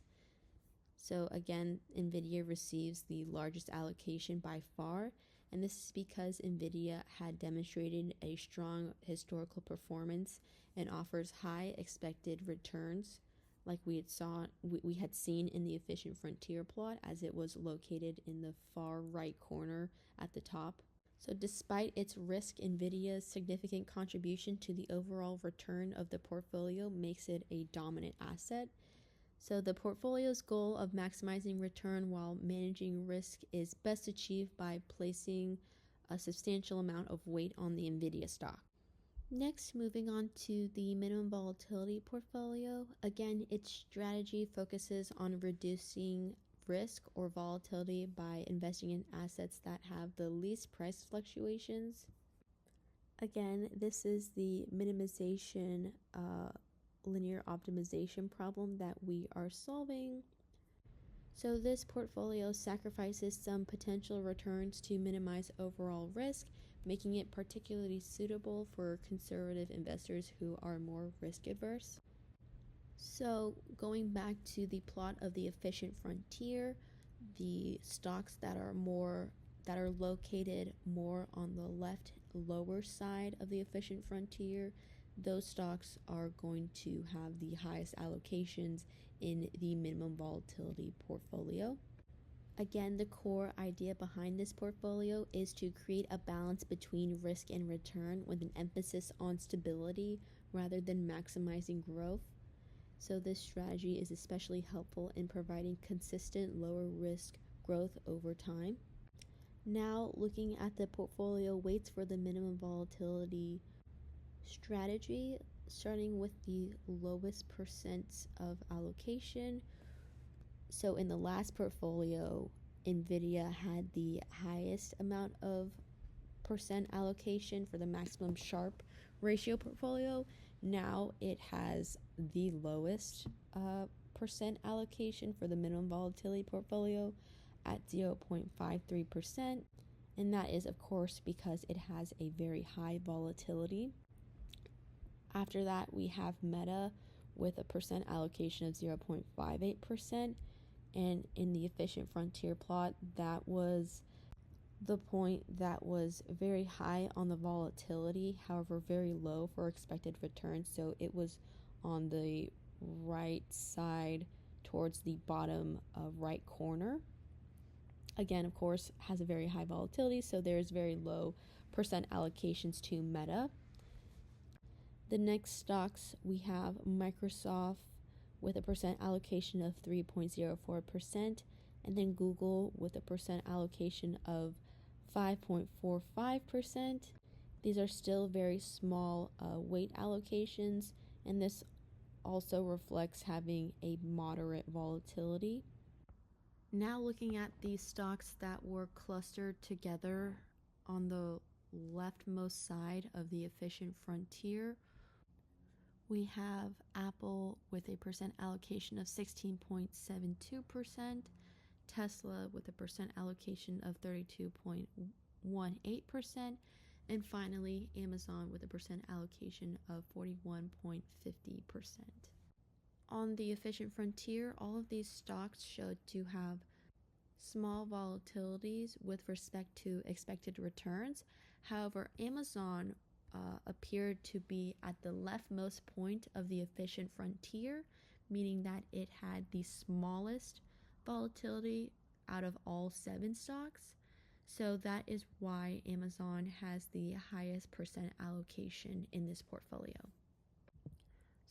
So again, NVIDIA receives the largest allocation by far, and this is because NVIDIA had demonstrated a strong historical performance and offers high expected returns, like we had seen in the efficient frontier plot, as it was located in the far right corner at the top. So despite its risk, NVIDIA's significant contribution to the overall return of the portfolio makes it a dominant asset. So the portfolio's goal of maximizing return while managing risk is best achieved by placing a substantial amount of weight on the NVIDIA stock. Next, moving on to the minimum volatility portfolio. Again, its strategy focuses on reducing risk or volatility by investing in assets that have the least price fluctuations. Again, this is the minimization linear optimization problem that we are solving. So this portfolio sacrifices some potential returns to minimize overall risk, making it particularly suitable for conservative investors who are more risk averse. So going back to the plot of the efficient frontier, the stocks that are located more on the left lower side of the efficient frontier, those stocks are going to have the highest allocations in the minimum volatility portfolio. Again, the core idea behind this portfolio is to create a balance between risk and return with an emphasis on stability rather than maximizing growth. So this strategy is especially helpful in providing consistent lower risk growth over time. Now, looking at the portfolio weights for the minimum volatility strategy, starting with the lowest percent of allocation. So in the last portfolio, NVIDIA had the highest amount of percent allocation for the maximum Sharpe ratio portfolio. Now it has the lowest percent allocation for the minimum volatility portfolio at 0.53%, and that is of course because it has a very high volatility. After that, we have Meta with a percent allocation of 0.58%, and in the efficient frontier plot, that was the point that was very high on the volatility, however very low for expected returns. So it was on the right side towards the bottom right corner. Again, of course, has a very high volatility, so there's very low percent allocations to Meta. The next stocks, we have Microsoft with a percent allocation of 3.04%, and then Google with a percent allocation of 5.45%. These are still very small weight allocations, and this also reflects having a moderate volatility. Now looking at the stocks that were clustered together on the leftmost side of the efficient frontier, we have Apple with a percent allocation of 16.72%, Tesla with a percent allocation of 32.18%, and finally Amazon with a percent allocation of 41.50%. On the efficient frontier, all of these stocks showed to have small volatilities with respect to expected returns. However, Amazon appeared to be at the leftmost point of the efficient frontier, meaning that it had the smallest volatility out of all 7 stocks. So that is why Amazon has the highest percent allocation in this portfolio.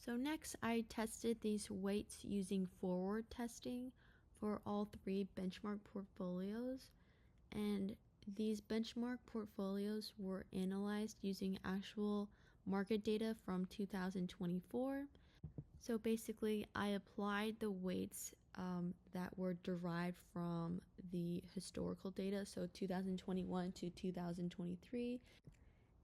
So next, I tested these weights using forward testing for all 3 benchmark portfolios, and these benchmark portfolios were analyzed using actual market data from 2024. So basically, I applied the weights that were derived from the historical data, so 2021 to 2023,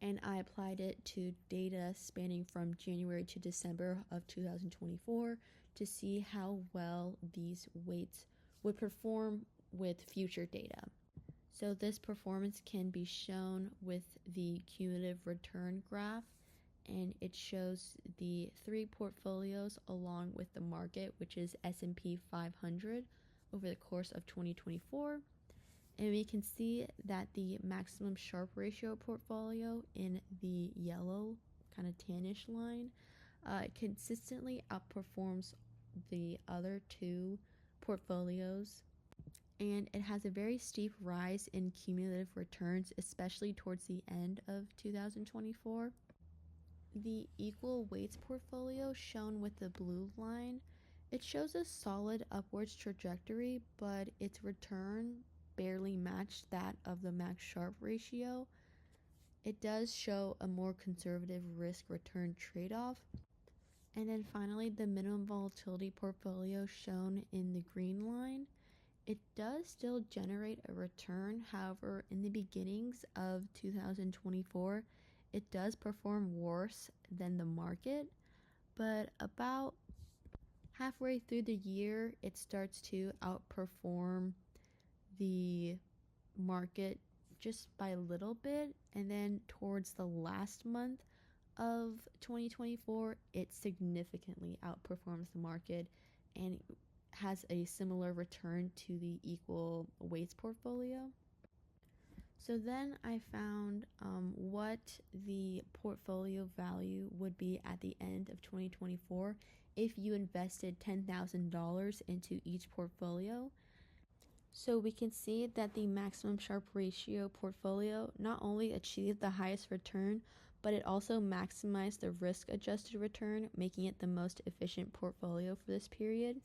and I applied it to data spanning from January to December of 2024 to see how well these weights would perform with future data. So this performance can be shown with the cumulative return graph, and it shows the 3 portfolios along with the market, which is S&P 500, over the course of 2024. And we can see that the maximum Sharpe ratio portfolio in the yellow kind of tannish line consistently outperforms the other two portfolios, and it has a very steep rise in cumulative returns, especially towards the end of 2024. The equal weights portfolio, shown with the blue line, it shows a solid upwards trajectory, but its return barely matched that of the max Sharpe ratio. It does show a more conservative risk return trade-off. And then finally, the minimum volatility portfolio, shown in the green line, it does still generate a return. However, in the beginnings of 2024, it does perform worse than the market, but about halfway through the year, it starts to outperform the market just by a little bit, and then towards the last month of 2024, it significantly outperforms the market and has a similar return to the equal weights portfolio. So then I found what the portfolio value would be at the end of 2024 if you invested $10,000 into each portfolio. So we can see that the maximum Sharpe ratio portfolio not only achieved the highest return, but it also maximized the risk-adjusted return, making it the most efficient portfolio for this period.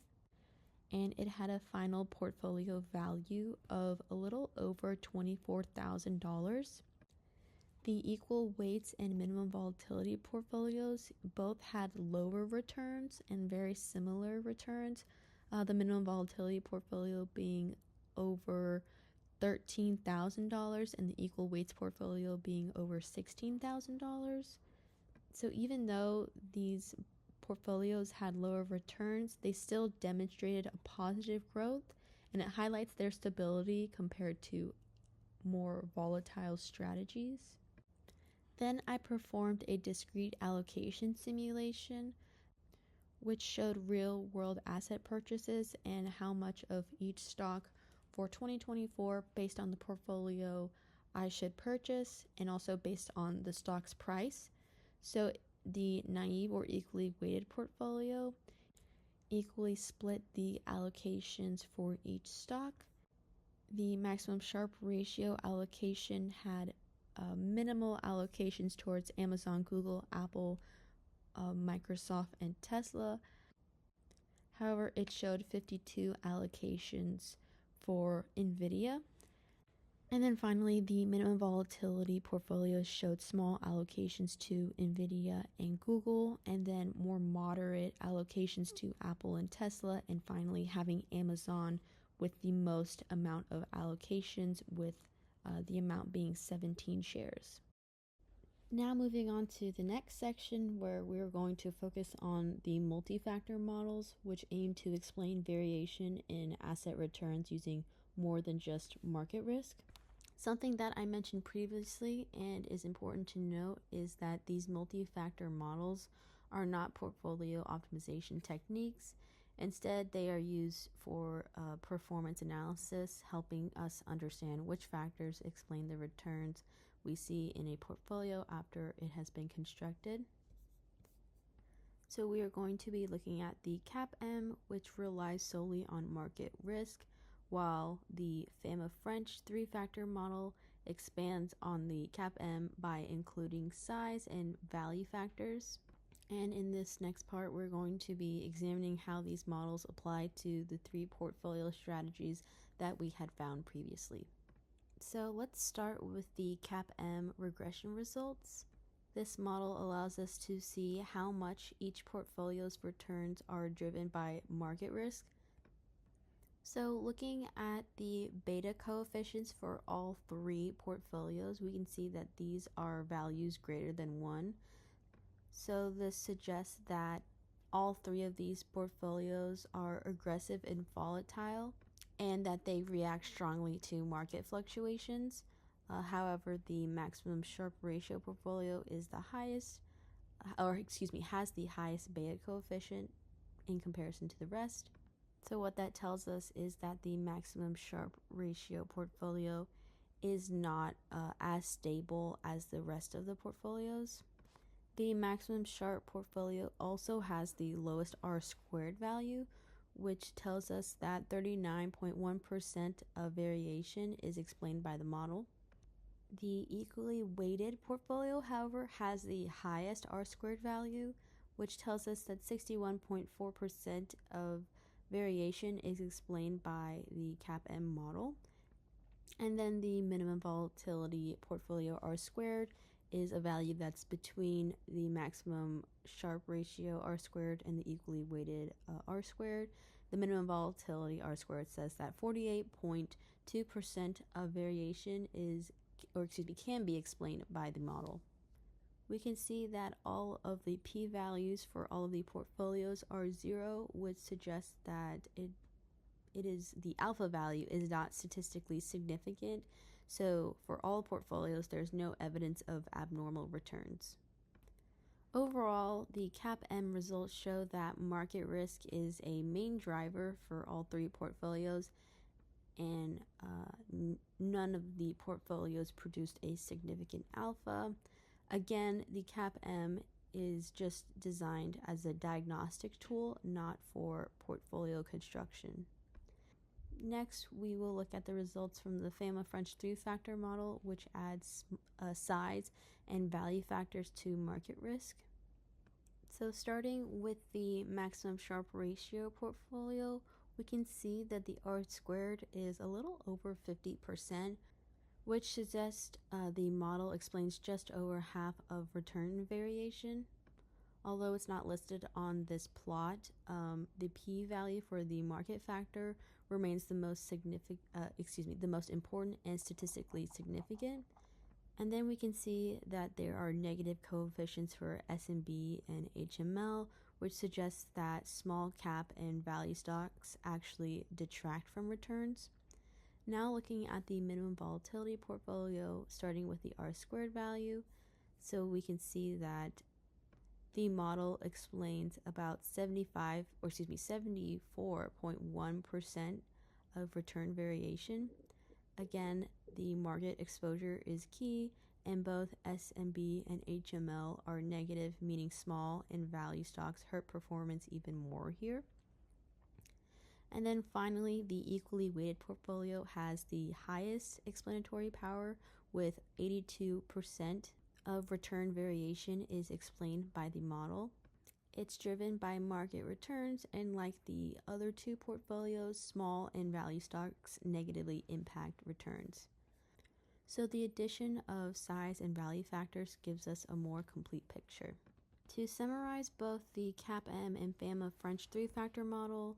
And it had a final portfolio value of a little over $24,000. The equal weights and minimum volatility portfolios both had lower returns and very similar returns. The minimum volatility portfolio being over $13,000 and the equal weights portfolio being over $16,000. So even though these portfolios had lower returns, they still demonstrated a positive growth, and it highlights their stability compared to more volatile strategies. Then I performed a discrete allocation simulation, which showed real-world asset purchases and how much of each stock for 2024 based on the portfolio I should purchase, and also based on the stock's price. So the naive or equally weighted portfolio equally split the allocations for each stock. The maximum Sharpe ratio allocation had minimal allocations towards Amazon, Google, Apple, Microsoft, and Tesla. However, it showed 52 allocations for NVIDIA. And then finally, the minimum volatility portfolio showed small allocations to NVIDIA and Google, and then more moderate allocations to Apple and Tesla, and finally having Amazon with the most amount of allocations, with the amount being 17 shares. Now moving on to the next section, where we're going to focus on the multi-factor models, which aim to explain variation in asset returns using more than just market risk. Something that I mentioned previously and is important to note is that these multi-factor models are not portfolio optimization techniques. Instead, they are used for performance analysis, helping us understand which factors explain the returns we see in a portfolio after it has been constructed. So we are going to be looking at the CAPM, which relies solely on market risk, while the Fama-French three-factor model expands on the CAPM by including size and value factors. And in this next part, we're going to be examining how these models apply to the three portfolio strategies that we had found previously. So let's start with the CAPM regression results. This model allows us to see how much each portfolio's returns are driven by market risk. So looking at the beta coefficients for all three portfolios, we can see that these are values greater than 1. So this suggests that all three of these portfolios are aggressive and volatile, and that they react strongly to market fluctuations. However, the maximum Sharpe ratio portfolio is the highest, has the highest beta coefficient in comparison to the rest. So what that tells us is that the maximum Sharpe ratio portfolio is not as stable as the rest of the portfolios. The maximum Sharpe portfolio also has the lowest R squared value, which tells us that 39.1% of variation is explained by the model. The equally weighted portfolio, however, has the highest R squared value, which tells us that 61.4% of variation is explained by the CAPM model. And then the minimum volatility portfolio R squared is a value that's between the maximum Sharpe ratio R squared and the equally weighted R squared. The minimum volatility R squared says that 48.2% of variation can be explained by the model. We can see that all of the p-values for all of the portfolios are 0, which suggests that the alpha value is not statistically significant. So for all portfolios, there's no evidence of abnormal returns. Overall, the CAPM results show that market risk is a main driver for all three portfolios, and none of the portfolios produced a significant alpha. Again, the CAPM is just designed as a diagnostic tool, not for portfolio construction. Next, we will look at the results from the FAMA French 3-factor model, which adds size and value factors to market risk. So starting with the maximum Sharpe ratio portfolio, we can see that the R squared is a little over 50%, which suggests the model explains just over half of return variation. Although it's not listed on this plot, the p-value for the market factor remains the most important and statistically significant. And then we can see that there are negative coefficients for S&B and HML, which suggests that small cap and value stocks actually detract from returns. Now looking at the minimum volatility portfolio, starting with the R squared value, so we can see that the model explains about 74.1% of return variation. Again, the market exposure is key, and both S&B and HML are negative, meaning small and value stocks hurt performance even more here. And then finally, the equally weighted portfolio has the highest explanatory power, with 82% of return variation is explained by the model. It's driven by market returns, and like the other two portfolios, small and value stocks negatively impact returns. So the addition of size and value factors gives us a more complete picture. To summarize both the CAPM and FAMA French 3-factor model,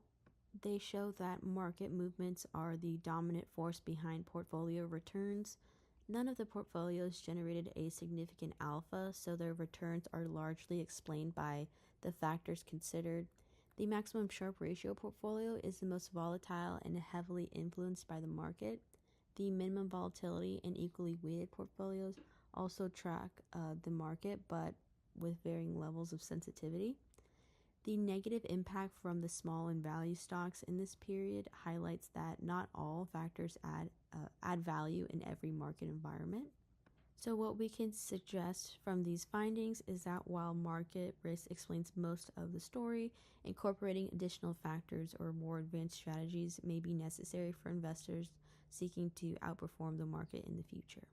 they show that market movements are the dominant force behind portfolio returns. None of the portfolios generated a significant alpha, so their returns are largely explained by the factors considered. The maximum Sharpe ratio portfolio is the most volatile and heavily influenced by the market. The minimum volatility and equally weighted portfolios also track the market, but with varying levels of sensitivity. The negative impact from the small and value stocks in this period highlights that not all factors add value in every market environment. So what we can suggest from these findings is that while market risk explains most of the story, incorporating additional factors or more advanced strategies may be necessary for investors seeking to outperform the market in the future.